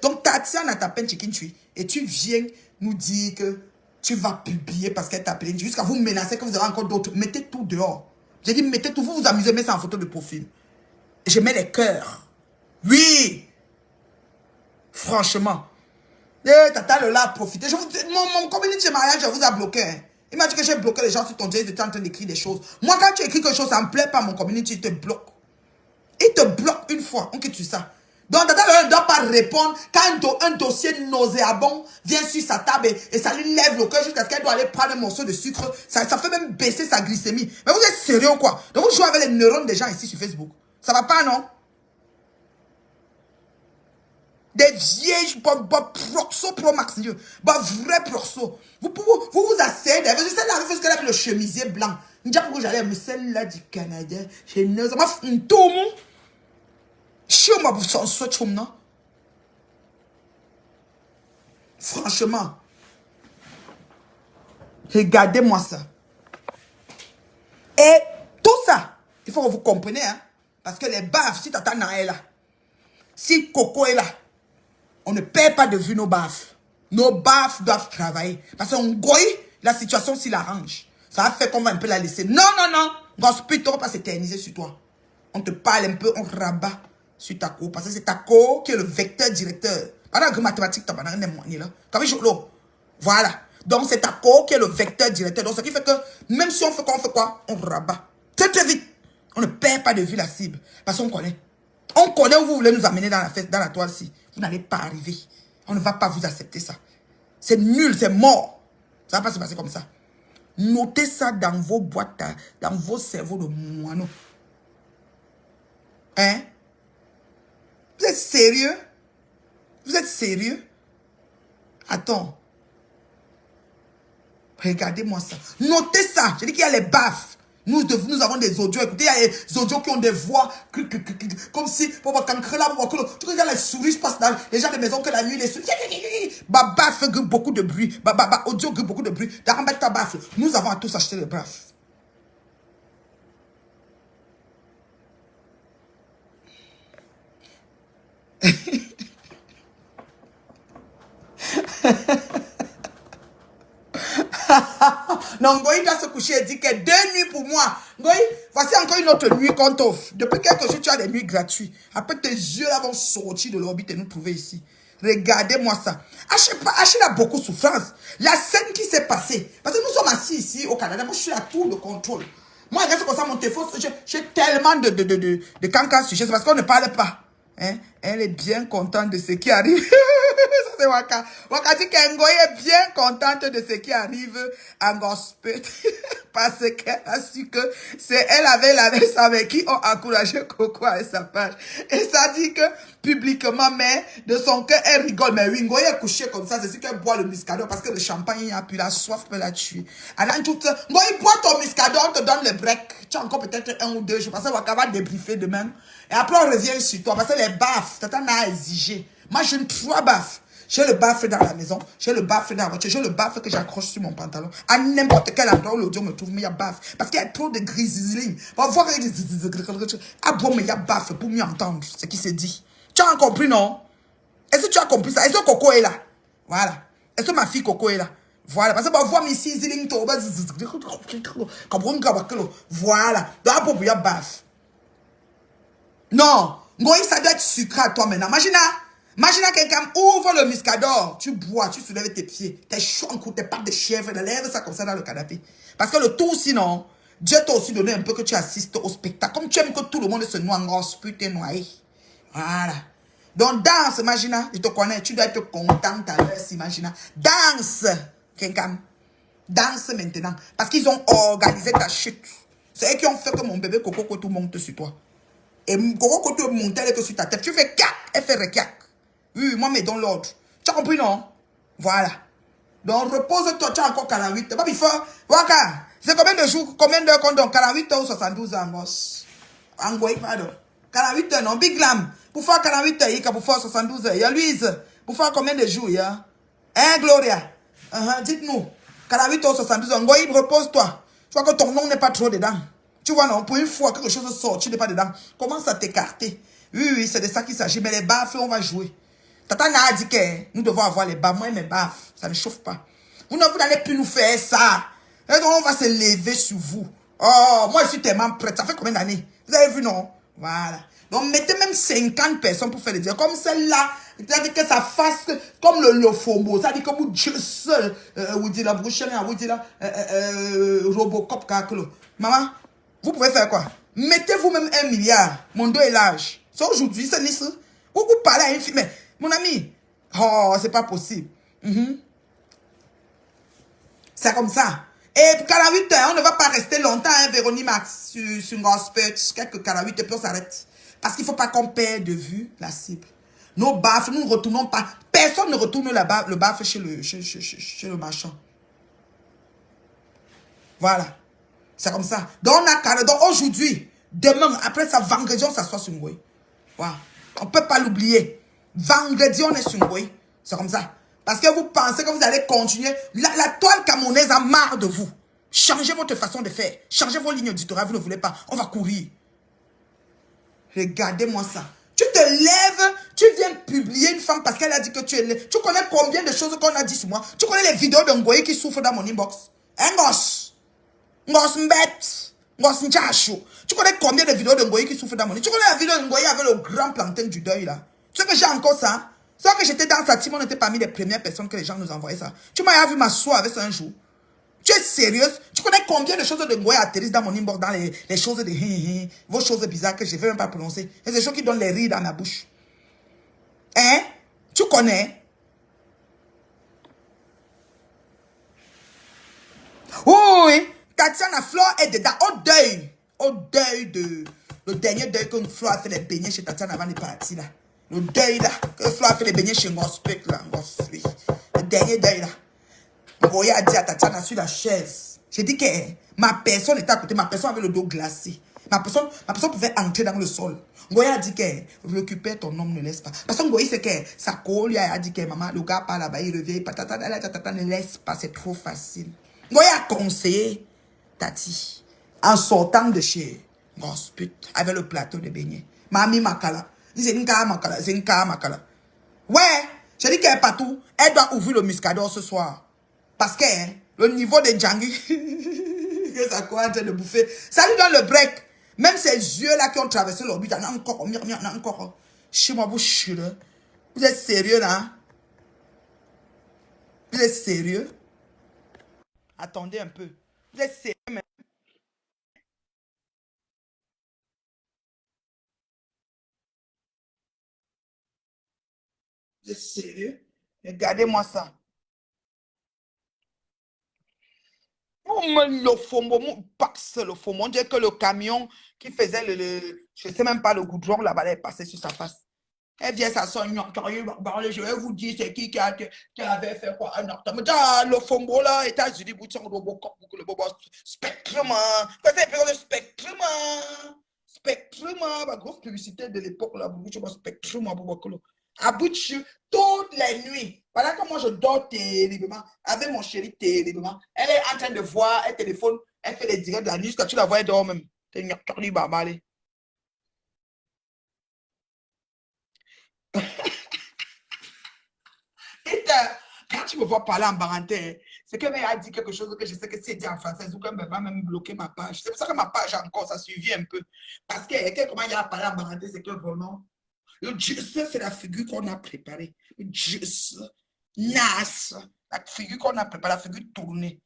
S1: donc Tatiana t'appelle chicken chui. Et tu viens nous dire que tu vas publier parce qu'elle t'a appelé. Jusqu'à vous menacer que vous avez encore d'autres. Mettez tout dehors. J'ai dit, mettez tout. Vous vous amusez, mettez ça en photo de profil. Et je mets les cœurs. Oui. Franchement. Tata Lola a profité. Mon community de mariage, je vous a bloqué. Hein. Il m'a dit que j'ai bloqué les gens sur ton Dieu. Ils étaient en train d'écrire des choses. Moi, quand tu écris quelque chose, ça ne me plaît pas, mon community, il te bloque. Il te bloque une fois. On quitte sur ça. Donc, tata ne doit pas répondre quand un dossier nauséabond vient sur sa table et ça lui lève le cœur jusqu'à ce qu'elle doit aller prendre un morceau de sucre. Ça fait même baisser sa glycémie. Mais vous êtes sérieux ou quoi? Donc, vous jouez avec les neurones des gens ici sur Facebook. Ça va pas, non? Des vieilles proxo pro max, vrai proxo. Vous asseyez, celle-là avec ce qu'elle a le chemisier blanc. Je dis pourquoi j'allais, mais celle-là du Canada, j'ai neuf, ça m'a fait un tour, chiot, pour son saut, non? Franchement, regardez-moi ça. Et tout ça, il faut que vous compreniez, hein, parce que les baffes, si Tata Nana est là, si Coco est là, on ne perd pas de vue nos baffes. Nos baffes doivent travailler. Parce qu'on goye, la situation s'il arrange. Ça va faire qu'on va un peu la laisser. Non, non, non. Gospel, on ne va pas s'éterniser sur toi. On te parle un peu, on rabat sur ta cour. Parce que c'est ta cour qui est le vecteur directeur. Pendant que mathématiques, tu as voilà. Donc, c'est ta cour qui est le vecteur directeur. Donc, ce qui fait que, même si on fait quoi, on rabat. Très, très vite. On ne perd pas de vue la cible. Parce qu'on connaît. On connaît où vous voulez nous amener dans la fête, dans la toile-ci. Vous n'allez pas arriver. On ne va pas vous accepter ça. C'est nul, c'est mort. Ça ne va pas se passer comme ça. Notez ça dans vos boîtes, dans vos cerveaux de moineaux. Hein? Vous êtes sérieux? Vous êtes sérieux? Attends. Regardez-moi ça. Notez ça. Je dis qu'il y a les baffes. Nous avons des audios. Écoutez, il y a des audios qui ont des voix comme si, tu regardes les souris passent dans les gens de maison que la nuit, les souris. Baba fait beaucoup de bruit. Baba audio fait beaucoup de bruit. Nous avons à tous acheté les baffes. Non, Ngoï doit se coucher et dit que 2 nuits pour moi. Ngoï, voici encore une autre nuit qu'on t'offre. Depuis quelques jours, tu as des nuits gratuites. Après, tes yeux là vont sortir de l'orbite et nous trouver ici. Regardez-moi ça. Achille a beaucoup de souffrance. La scène qui s'est passée. Parce que nous sommes assis ici au Canada. Moi, je suis à tour de contrôle. Moi, regarde comme ça, mon téléphone, j'ai tellement de cancans sur. C'est parce qu'on ne parle pas. Hein? Elle est bien contente de ce qui arrive. Ça, c'est Waka. Waka dit qu'Engoy est bien contente de ce qui arrive en gospel. Parce qu'elle a su que c'est elle avec qui ont encouragé Coco à sa page. Et ça dit que publiquement, mais de son cœur, elle rigole. Mais oui, Ngoy est couché comme ça. C'est sûr qu'elle boit le muscador parce que le champagne, il n'y a plus la soif peut la tuer. Alors, Ngoy, bois ton muscador, on te donne le break. Tu as encore peut-être 1 ou 2 jours. Parce que Waka va débriefer demain. Et après, on revient sur toi. Parce que les baffes, Tata n'a exigé. Moi, j'ai 3 baffes. J'ai le baffle dans la maison, j'ai le baffle dans la voiture, j'ai le baffle que j'accroche sur mon pantalon. À n'importe quel endroit où l'audio me trouve, mais il y a baffle. Parce qu'il y a trop de grizzling. On va voir, ah bon, mais il y a baffle pour mieux entendre ce qui se dit. Tu as compris, non? Est-ce que tu as compris ça? Est-ce que Coco est là? Voilà. Est-ce que ma fille Coco est là? Voilà. Parce que on va voir ici, voilà. Donc, il y a baffle. Non. Ngoï, ça doit être sucré à toi maintenant. Imagine quelqu'un ouvre le muscador, tu bois, tu soulèves tes pieds, tes chouans, tes pattes de chèvre, lève ça comme ça dans le canapé. Parce que le tout sinon, Dieu t'a aussi donné un peu que tu assistes au spectacle. Comme tu aimes que tout le monde se noie en gospel, t'es noyé. Voilà. Donc danse, imagine, je te connais, tu dois être content à l'heure, imagine. Danse, quelqu'un. Danse maintenant. Parce qu'ils ont organisé ta chute. C'est eux qui ont fait que mon bébé Coco tout monte sur toi. Et Coco te monte que sur ta tête. Tu fais cac, elle fait recac. Oui, moi, mais dans l'ordre. Tu as compris, non? Voilà. Donc, repose-toi, tu as encore 48. Pas before. Waka, c'est combien de jours, combien d'heures qu'on donne? 48 heures ou 72 heures, boss? Angoï, pardon. 48 heures, non? Big Lam. Pour faire 48 heures, il y a pour faire 72 heures. Il y a Louise. Pour faire combien de jours, il y a? Hein, Gloria? Dites-nous. 48 heures, 72 heures. Angoï, repose-toi. Tu vois que ton nom n'est pas trop dedans. Tu vois, non? Pour une fois, quelque chose sort, tu n'es pas dedans. Commence à t'écarter. Oui, c'est de ça qu'il s'agit. Mais les baffes, on va jouer. Tata n'a dit que nous devons avoir les bas. Moi, mes baffes, ça ne chauffe pas. Vous n'allez plus nous faire ça. Et donc, on va se lever sur vous. Oh, moi, je suis tellement prête. Ça fait combien d'années? Vous avez vu, non? Voilà. Donc, mettez même 50 personnes pour faire les dire. Comme celle-là, c'est-à-dire que ça fasse comme le FOMO. C'est-à-dire que vous, Dieu seul, vous dites la bouche, vous dites la Robocop, kaklo. Maman, vous pouvez faire quoi? Mettez vous-même 1 milliard. Mon dos est large. C'est aujourd'hui, c'est Nice. Vous parlez à une fille, mais mon ami, oh, c'est pas possible. C'est comme ça. Et pour 48 heures, on ne va pas rester longtemps, hein, Véronique Max, sur Gospel, quelques 48 heures, puis on s'arrête. Parce qu'il ne faut pas qu'on perde de vue la cible. Nos baffes, nous ne retournons pas. Personne ne retourne le baffe chez le marchand. Voilà. C'est comme ça. Donc, on a calé. Donc, aujourd'hui, demain, après ça, vendredi, on s'assoit sur Ngoï. Voilà. On ne peut pas l'oublier. Vendredi, on est sur Ngoï. C'est comme ça. Parce que vous pensez que vous allez continuer. La toile camerounaise a marre de vous. Changez votre façon de faire. Changez vos lignes éditoriales. Vous ne voulez pas. On va courir. Regardez-moi ça. Tu te lèves, tu viens publier une femme parce qu'elle a dit que tu es laid. Tu connais combien de choses qu'on a dit sur moi? Tu connais les vidéos de Ngoï qui souffrent dans mon inbox? Un gosse. Ngoss mbet. Ngoss nchacho. Tu connais combien de vidéos de Ngoï qui souffrent dans mon inbox? Tu connais la vidéo de Ngoï avec le grand plantain du deuil là? Tu sais que j'ai encore ça? Sauf que j'étais dans sa team, on était parmi les premières personnes que les gens nous envoyaient ça. Tu m'as vu m'asseoir avec ça un jour. Tu es sérieuse? Tu connais combien de choses de Ngoï atterrissent dans mon inbox, dans les choses de vos choses bizarres que je ne vais même pas prononcer. C'est des choses qui donnent les rires dans ma bouche. Hein? Tu connais? Oui, Tatiana Flore est dedans. Au deuil. Au deuil de... Le dernier deuil que Flore a fait les beignets chez Tatiana avant de partir là. Le deuil là. Que Flore a fait les beignets chez Ngospek là. Le dernier deuil là. Ngoï a dit à Tatiana sur la chaise. J'ai dit que ma personne était à côté. Ma personne avait le dos glacé. Ma personne pouvait entrer dans le sol. Ngoï a dit que récupère ton homme, ne laisse pas. Parce que Ngoï, c'est que sa co lui a dit que maman, le gars part là-bas, il revient, patata, ne laisse pas, c'est trop facile. Ngoï a conseillé Tati en sortant de chez Gospel avec le plateau de beignets. Mami Makala. C'est une cara Makala. C'est une cara Makala. Ouais, j'ai dit qu'elle est partout. Elle doit ouvrir le muscador ce soir. Parce que le niveau de Djangui, que ça quoi en train de bouffer, ça lui donne le break. Même ces yeux-là qui ont traversé l'orbite, il y en a encore, il y en a encore. Chez moi, vous êtes sérieux là? Vous êtes sérieux? Attendez un peu. Vous êtes sérieux même? Vous êtes sérieux? Regardez-moi ça. Le FOMO, le FOMO, on dirait que le camion qui faisait je ne sais même pas, le goudron là-bas, est passé sur sa face. Elle vient s'asseoir, je vais vous dire c'est qui avait fait quoi un octobre. Le FOMO là, États-Unis, le bobo Spectrum, c'est le Spectrum, Spectrum, la grosse publicité de l'époque là, Spectrum, à bout de chou, toutes les nuits. Voilà comment je dors terriblement, avec mon chéri terriblement. Elle est en train de voir, elle téléphone, elle fait les directs de la nuit, quand tu la vois, elle dort même. Et quand tu me vois parler en barantais, c'est qu'elle a dit quelque chose que je sais que c'est dit en français, ou qu'elle va même bloquer ma page. C'est pour ça que ma page encore, ça suivi un peu. Parce que comment il a parlé en barantais, c'est que vraiment, le Dieu, c'est la figure qu'on a préparée. Le Dieu, Nas, la figure qu'on a préparée, la figure tournée.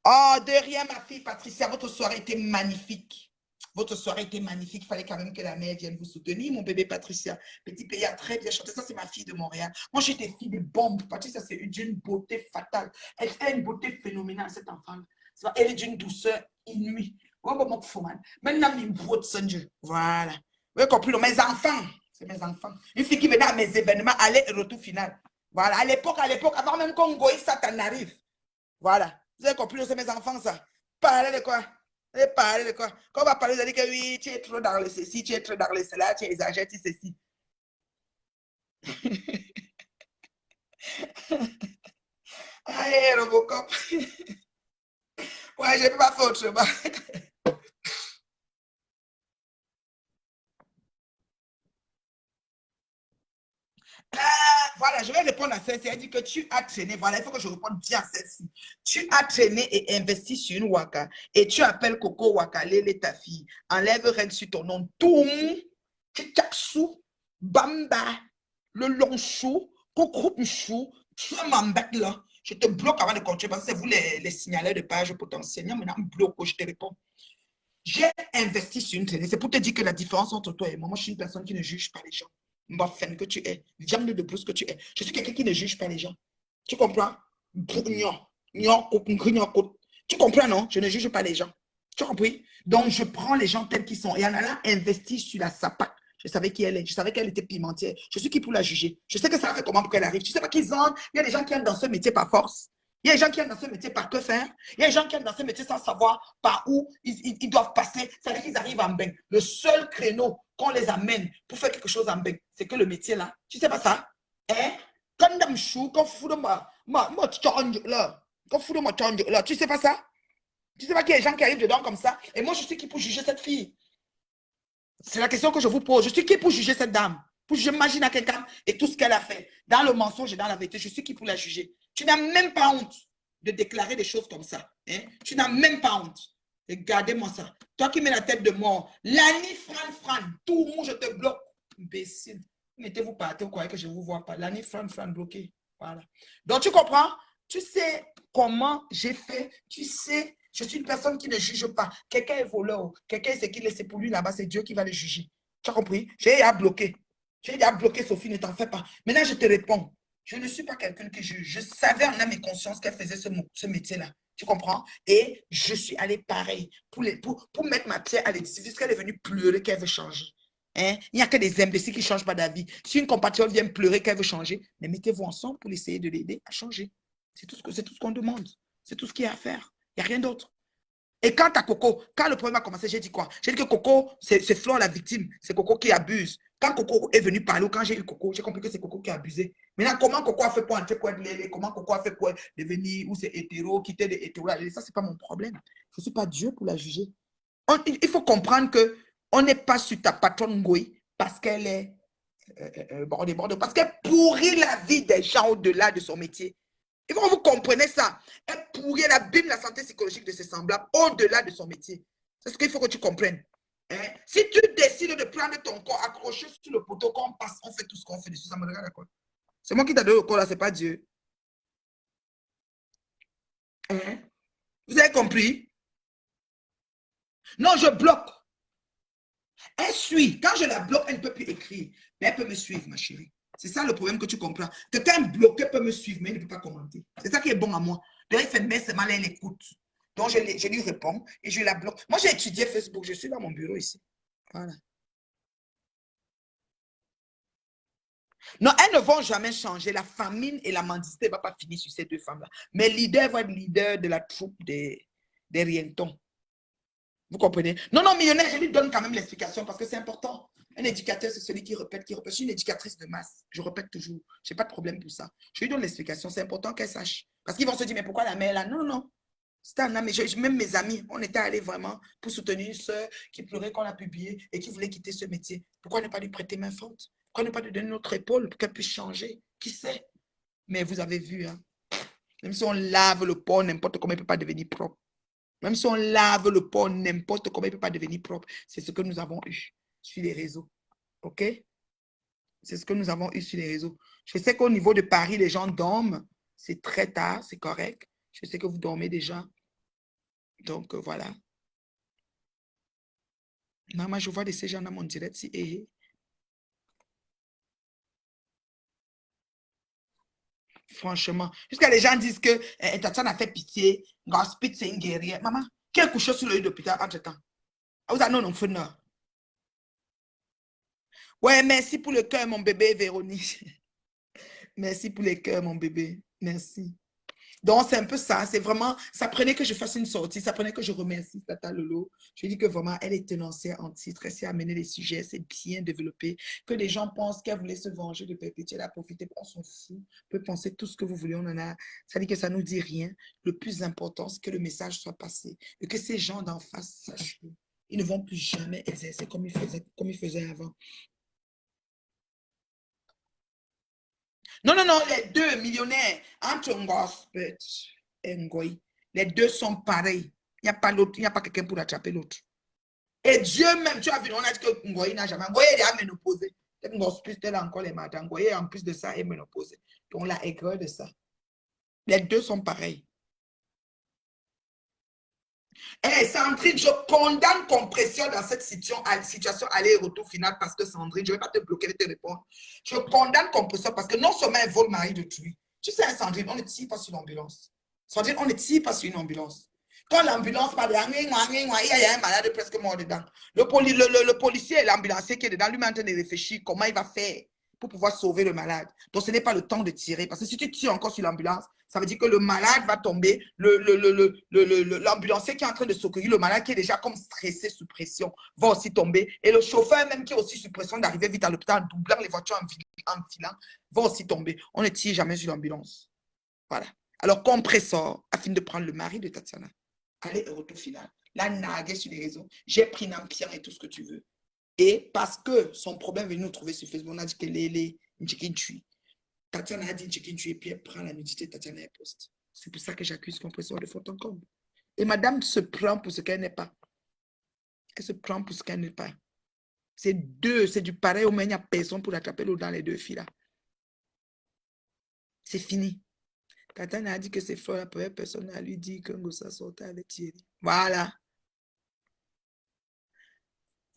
S1: Oh, de rien, ma fille Patricia, votre soirée était magnifique. Votre soirée était magnifique. Il fallait quand même que la mère vienne vous soutenir, mon bébé Patricia. Petit pays a très bien chanté. Ça, c'est ma fille de Montréal. Moi, j'étais fille de bombe. Patricia, c'est d'une beauté fatale. Elle a une beauté phénoménale, cette enfant. Elle est d'une douceur inouïe. Maintenant, il me voilà. Vous avez compris, mes enfants. C'est mes enfants. Une fille qui venait à mes événements, aller et retour final. Voilà. À l'époque, avant même qu'on goï, ça t'en arrive. Voilà. Vous avez compris, c'est mes enfants, ça. Parler de quoi? Parler de quoi? Quand on va parler, vous allez dire que oui, tu es trop dans le ceci, tu es trop dans le cela, tu exagères, tu ceci. Allez, Robocop. Ouais, je ne peux pas faire autrement. Voilà, je vais répondre à celle-ci. Elle dit que tu as traîné. Voilà, il faut que je réponde bien à celle-ci. Tu as traîné et investi sur une waka. Et tu appelles Coco Wakalele ta fille. Enlève règle sur ton nom. Toum, Tchaksu, Bamba, le long chou, Coucroupe chou. Tu m'embêtes là. Je te bloque avant de continuer parce que c'est vous les signaleurs de page potentiels. Maintenant, bloque, je te réponds. J'ai investi sur une traînée. C'est pour te dire que la différence entre toi et moi, moi, je suis une personne qui ne juge pas les gens. Morphène que tu es, viande de brousse que tu es. Je suis quelqu'un qui ne juge pas les gens. Tu comprends? Brugnon, tu comprends, non? Je ne juge pas les gens. Tu as compris? Donc, je prends les gens tels qu'ils sont. Et en allant investir sur la sapac, je savais qui elle est. Je savais qu'elle était pimentière. Je suis qui pour la juger? Je sais que ça fait comment pour qu'elle arrive. Tu sais pas qu'ils ont. Il y a des gens qui entrent dans ce métier par force. Il y a des gens qui entrent dans ce métier par que faire. Il y a des gens qui entrent dans ce métier sans savoir par où ils doivent passer. C'est-à-dire qu'ils arrivent en bain. Le seul créneau qu'on les amène pour faire quelque chose en bain, c'est que le métier là. Tu sais pas ça? Hein? Quand dame chou, quand fou de moi change là. Quand fou de moi change là. Tu sais pas ça? Tu sais pas qu'il y a des gens qui arrivent dedans comme ça? Et moi, je suis qui pour juger cette fille? C'est la question que je vous pose. Je suis qui pour juger cette dame? Pour juger à quelqu'un et tout ce qu'elle a fait. Dans le mensonge et dans la vérité, je suis qui pour la juger? Tu n'as même pas honte de déclarer des choses comme ça. Hein? Tu n'as même pas honte. Regardez-moi ça. Toi qui mets la tête de mort, Lani, Fran, tout le monde, je te bloque. Imbécile. Mettez-vous par terre, vous croyez que je ne vous vois pas. Lani, Fran, bloqué. Voilà. Donc, tu comprends? Tu sais comment j'ai fait. Tu sais, je suis une personne qui ne juge pas. Quelqu'un est voleur. Quelqu'un, c'est qu'il laisse pour lui là-bas. C'est Dieu qui va le juger. Tu as compris? J'ai déjà bloqué. J'ai déjà bloqué, Sophie, ne t'en fais pas. Maintenant, je te réponds. Je ne suis pas quelqu'un qui juge. Je savais en âme et conscience qu'elle faisait ce métier-là. Tu comprends? Et je suis allée pareil pour mettre ma pierre à l'édifice. Puisqu'elle est venue pleurer qu'elle veut changer. Hein? Il n'y a que des imbéciles qui ne changent pas d'avis. Si une compatriote vient pleurer qu'elle veut changer, mais mettez-vous ensemble pour essayer de l'aider à changer. C'est tout ce qu'on demande. C'est tout ce qu'il y a à faire. Il n'y a rien d'autre. Et quant à Coco, quand le problème a commencé, j'ai dit quoi? J'ai dit que Coco, c'est Flore la victime. C'est Coco qui abuse. Quand Coco est venu parler, ou quand j'ai eu Coco, j'ai compris que c'est Coco qui a abusé. Maintenant, comment Coco a fait pour entrer quoi de l'élé? Comment Coco a fait pour devenir, ou c'est hétéro, quitter des hétéros? Ça, c'est pas mon problème. Je ne suis pas Dieu pour la juger. Il faut comprendre que on n'est pas sur ta patronne Ngoï parce qu'elle est bordée, parce qu'elle pourrit la vie des gens au-delà de son métier. Il faut que vous compreniez ça. Elle pourrait, elle abîme la santé psychologique de ses semblables au-delà de son métier. C'est ce qu'il faut que tu comprennes. Hein? Si tu décides de prendre ton corps accroché sur le poteau, qu'on passe, on fait tout ce qu'on fait dessus, ça me regarde d'accord. C'est moi qui t'ai donné le corps là, c'est pas Dieu. Hein? Vous avez compris? Non, je bloque. Elle suit. Quand je la bloque, elle ne peut plus écrire. Mais elle peut me suivre, ma chérie. C'est ça le problème que tu comprends. Quelqu'un bloqué peut me suivre, mais il ne peut pas commenter. C'est ça qui est bon à moi. D'ailleurs, il fait mais c'est mal, elle écoute. Donc, je lui réponds et je la bloque. Moi, j'ai étudié Facebook. Je suis dans mon bureau ici. Voilà. Non, elles ne vont jamais changer. La famine et la mendicité ne vont pas finir sur ces deux femmes-là. Mais leader va être leader de la troupe des Rientons. Vous comprenez? Non, non, millionnaire, je lui donne quand même l'explication parce que c'est important. Un éducateur, c'est celui qui répète, qui répète. Je suis une éducatrice de masse. Je répète toujours. Je n'ai pas de problème pour ça. Je lui donne l'explication. C'est important qu'elle sache. Parce qu'ils vont se dire, mais pourquoi la mère là? Non, non. C'était un âme. Même mes amis, on était allés vraiment pour soutenir une soeur qui pleurait qu'on a publié et qui voulait quitter ce métier. Pourquoi ne pas lui prêter main forte? Pourquoi ne pas lui donner notre épaule pour qu'elle puisse changer? Qui sait? Mais vous avez vu, hein? Même si on lave le pot, n'importe comment, il ne peut pas devenir propre. Même si on lave le pot, n'importe comment, il ne peut pas devenir propre. C'est ce que nous avons eu sur les réseaux. OK? C'est ce que nous avons eu sur les réseaux. Je sais qu'au niveau de Paris, les gens dorment. C'est très tard, c'est correct. Je sais que vous dormez déjà. Donc, voilà. Non, moi, je vois de ces gens dans mon direct. Si, franchement, jusqu'à les gens disent que Tatiana a fait pitié. Gospit, c'est une guerrière. Maman, qui a couché sur le lit d'hôpital entre-temps? Ah, vous avez non, non, non. Ouais, merci pour le cœur, mon bébé, Véronique. Merci pour les cœurs, mon bébé. Merci. Donc, c'est un peu ça. C'est vraiment, ça prenait que je fasse une sortie. Ça prenait que je remercie Tata Lolo. Je dis que vraiment, elle est tenancière en titre. Elle sait amener les sujets. C'est bien développé. Que les gens pensent qu'elle voulait se venger de perpétuer la profiter. On s'en fout. On peut penser tout ce que vous voulez. On en a. Ça dit que ça nous dit rien. Le plus important, c'est que le message soit passé. Et que ces gens d'en face sachent qu'ils ne vont plus jamais exercer comme ils faisaient avant. Non, non, non, les deux millionnaires, entre Ngospet et Ngoï, les deux sont pareils. Il n'y a pas l'autre, il n'y a pas quelqu'un pour attraper l'autre. Et Dieu même, tu as vu, on a dit que Ngoï n'a jamais. Ngoï est ménopausé. Ngospet, elle a encore les matins. Ngoï, en plus de ça, est ménopausé. Donc, la aigreur de ça. Les deux sont pareils. Eh, Sandrine, je condamne compression dans cette situation aller-retour final parce que Sandrine, je ne vais pas te bloquer de te répondre. Je condamne compression parce que non seulement elle vole mari de tuer. Tu sais, Sandrine, on ne tire pas sur l'ambulance. Sandrine, on ne tire pas sur une ambulance. Quand l'ambulance parle, il y a un malade presque mort dedans. Le policier et l'ambulancier qui est dedans, lui-même en train de réfléchir comment il va faire pour pouvoir sauver le malade. Donc, ce n'est pas le temps de tirer. Parce que si tu tires encore sur l'ambulance, ça veut dire que le malade va tomber, l'ambulancier qui est en train de secourir le malade, qui est déjà comme stressé, sous pression, va aussi tomber. Et le chauffeur même qui est aussi sous pression d'arriver vite à l'hôpital, en doublant les voitures en filant, va aussi tomber. On ne tire jamais sur l'ambulance. Voilà. Alors, compressor, afin de prendre le mari de Tatiana. Allez, retour final. La naguer sur les réseaux. J'ai pris Nampian et tout ce que tu veux. Et parce que son problème est venu nous trouver sur Facebook, on a dit que Lélé, Njikin Tatiana a dit Njikin et puis elle prend la nudité, Tatiana est poste. C'est pour ça que j'accuse compresseur de faute en com. Et madame se prend pour ce qu'elle n'est pas. Elle se prend pour ce qu'elle n'est pas. C'est du pareil au moins, il n'y a personne pour attraper l'eau dans les deux filles là. C'est fini. Tatiana a dit que c'est Flore la première personne à lui dire que Ngossa sortait avec Thierry. Voilà.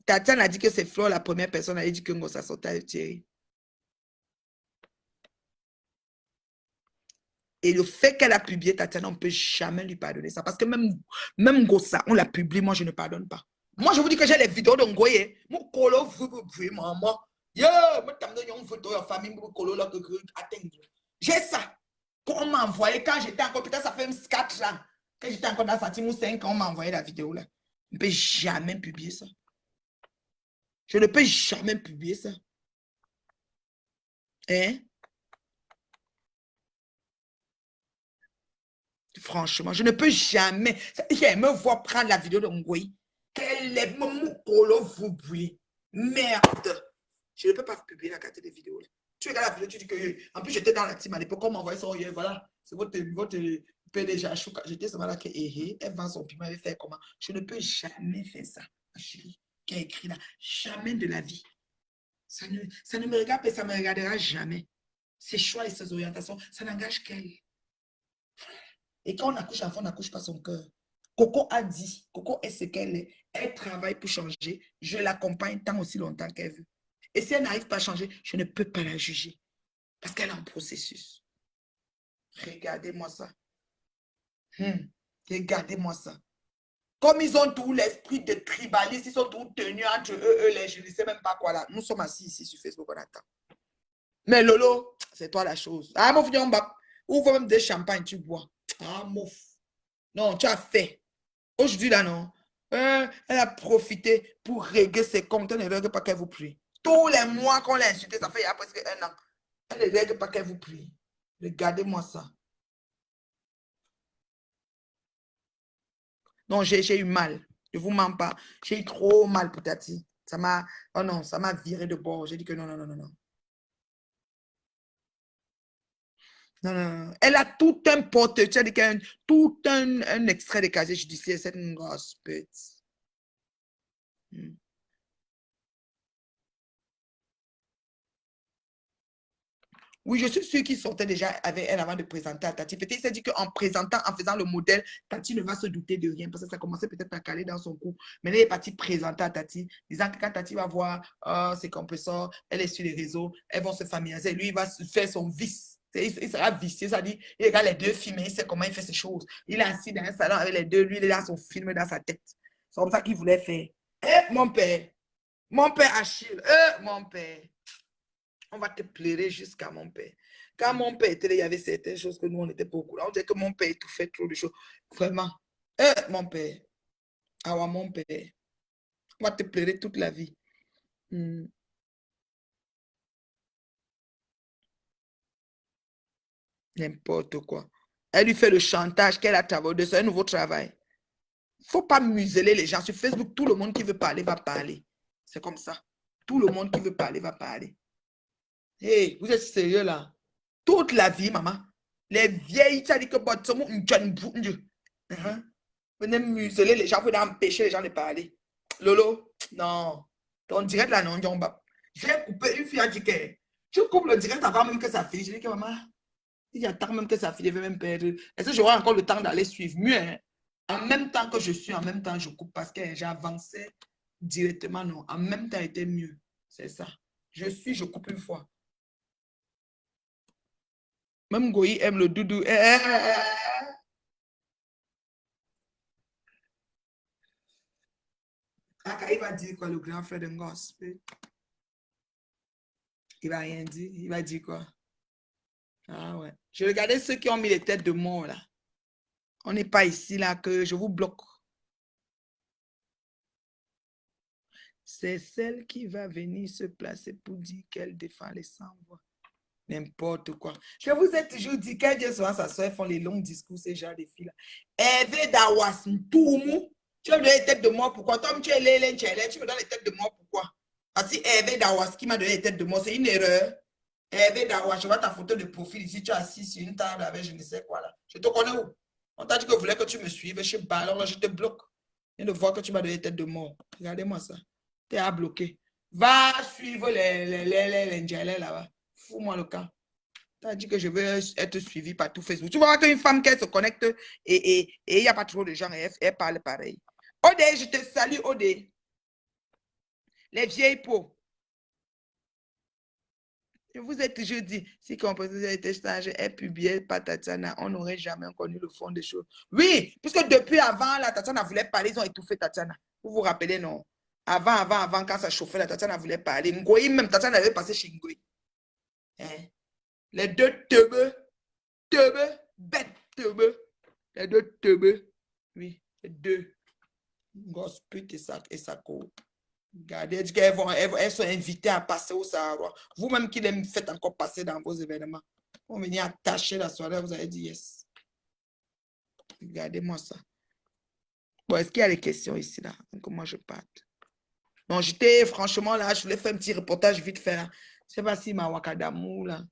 S1: Tatiana a dit que c'est Flore la première personne à lui dire que Ngossa sortait avec Thierry. Et le fait qu'elle a publié Tatiana, on ne peut jamais lui pardonner ça. Parce que même Ngossa, on l'a publié, moi je ne pardonne pas. Moi je vous dis que j'ai les vidéos de Ngoye. Mon colo vous maman. Yo, moi t'as une photo de famille, mon colo là que atteindre. J'ai ça. Quand on m'a envoyé, quand j'étais encore, peut-être ça fait 4 ans, quand j'étais encore dans Fatima 5 ans, on m'a envoyé la vidéo là. Je ne peux jamais publier ça. Je ne peux jamais publier ça. Hein? Franchement, je ne peux jamais. Elle me voit prendre la vidéo de Ngoyi. Quel est mon colo vous brûlez? Merde. Je ne peux pas publier la carte des vidéos. Tu regardes la vidéo, tu dis que. En plus, j'étais dans la team à l'époque, on m'a envoyé ça. Voilà, c'est votre PDG. J'étais seulement là que elle vend son piment, elle fait comment? Je ne peux jamais faire ça, ma chérie, qui a écrit là. Jamais de la vie. Ça ne me regarde pas, ça ne me regardera jamais. Ses choix et ses orientations, ça n'engage qu'elle. Et quand on accouche l'enfant, on n'accouche pas son cœur. Coco a dit, Coco est ce qu'elle est. Elle travaille pour changer. Je l'accompagne tant aussi longtemps qu'elle veut. Et si elle n'arrive pas à changer, je ne peux pas la juger. Parce qu'elle est en processus. Regardez-moi ça. Regardez-moi ça. Comme ils ont tout l'esprit de tribalistes, ils sont tous tenus entre eux, je ne sais même pas quoi là. Nous sommes assis ici sur Facebook, on attend. Mais Lolo, c'est toi la chose. Ah, mon frère, ouvre même des champagnes, tu bois. Ah, mouf. Non, tu as fait. Aujourd'hui, là, non. Elle a profité pour régler ses comptes. Elle ne règle pas qu'elle vous prie. Tous les mois qu'on l'a insulté, ça fait il y a presque 1 an. Elle ne règle pas qu'elle vous prie. Regardez-moi ça. Non, j'ai eu mal. Je ne vous mens pas. J'ai eu trop mal pour Tati. Ça m'a... Oh non, ça m'a viré de bord. J'ai dit que non, non, non, non, non. Non, non, non. Elle a tout un porte, tu as dit qu'elle a tout un extrait de casier judiciaire, cette grosse pute. Oui, je suis sûre qu'il sortait déjà avec elle avant de présenter à Tati. Peut-être qu'il s'est dit qu'en présentant, en faisant le modèle, Tati ne va se douter de rien parce que ça commençait peut-être à caler dans son cou. Mais elle est partie présenter à Tati, disant que quand Tati va voir ses compresseurs, elle est sur les réseaux, elles vont se familiariser. Lui, il va faire son vice. Il sera vicieux, ça dit, il regarde les deux films, il sait comment il fait ces choses. Il est assis dans un salon avec les deux, lui, il a son film dans sa tête. C'est comme ça qu'il voulait faire. Mon père Achille, mon père. On va te pleurer jusqu'à mon père. Quand mon père était là, il y avait certaines choses que nous, on n'était pas au courant. On disait que mon père étouffait trop de choses. Vraiment. Mon père. Ah ouais, mon père. On va te pleurer toute la vie. N'importe quoi. Elle lui fait le chantage qu'elle a travaillé de un nouveau travail. Il ne faut pas museler les gens. Sur Facebook, tout le monde qui veut parler va parler. C'est comme ça. Tout le monde qui veut parler va parler. Hey, vous êtes sérieux là? Toute la vie, maman. Les vieilles, ça dit que venez museler les gens, venez empêcher les gens de parler. Lolo, non. Ton direct là, non, j'ai coupé une fille a dit que je coupe le direct avant même que ça finisse. Je dis que maman, il attend même que ça finisse, je vais même perdre. Est-ce que j'aurai encore le temps d'aller suivre mieux? Hein? En même temps que je suis, en même temps je coupe parce que j'ai avancé directement, non. En même temps était mieux. C'est ça. Je suis, je coupe une fois. Même Goyi aime le doudou. Il va dire quoi, le grand frère de Ngoz? Il va rien dire. Il va dire quoi? Ah ouais. Je regardais ceux qui ont mis les têtes de mort là. On n'est pas ici là que je vous bloque. C'est celle qui va venir se placer pour dire qu'elle défend les sans-voix. N'importe quoi. Je vous ai toujours dit qu'elle vient souvent s'asseoir, font les longs discours, ces genres de filles là. Hervé Dawas, Ntoumou. Tu me donnes les têtes de mort, pourquoi? Tom, tu es Lélène, tu me donnes les têtes de mort, pourquoi? Parce que Hervé Dawas qui m'a donné les têtes de mort, c'est une erreur. Hervé Dawas, je vois ta photo de profil ici, tu es assis sur une table avec je ne sais quoi là. Je te connais où? On t'a dit que vous voulez que tu me suives, je sais pas, alors là, je te bloque. Je viens de voir que tu m'as donné les têtes de mort. Regardez-moi ça. Tu es à bloquer. Va suivre les là-bas. Fous-moi le camp. Tu as dit que je veux être suivi par tout Facebook. Tu vois qu'une femme qui se connecte et il n'y a pas trop de gens et elle parle pareil. Odé, je te salue, Odé. Les vieilles peaux. Je vous ai toujours dit, si composition était sage et publiait par Tatiana, on n'aurait jamais connu le fond des choses. Oui, puisque depuis avant, la Tatiana voulait parler, ils ont étouffé Tatiana. Vous vous rappelez, non? Avant, quand ça chauffait, la Tatiana voulait parler. Ngoï, même Tatiana avait passé chez Ngoï. Hein? Les deux teubeux, bêtes teubeux. Les deux teubeux. Oui, les deux. Grosse pute et sa co. Regardez, elles, elles sont invitées à passer au Sahara. Vous-même qui les faites encore passer dans vos événements. On venir attacher la soirée, vous avez dit yes. Regardez-moi ça. Bon, est-ce qu'il y a des questions ici, là? Comment je parte? Non, j'étais franchement là, je voulais faire un petit reportage vite fait. Là. Je ne sais pas si ma Wakadamou, là.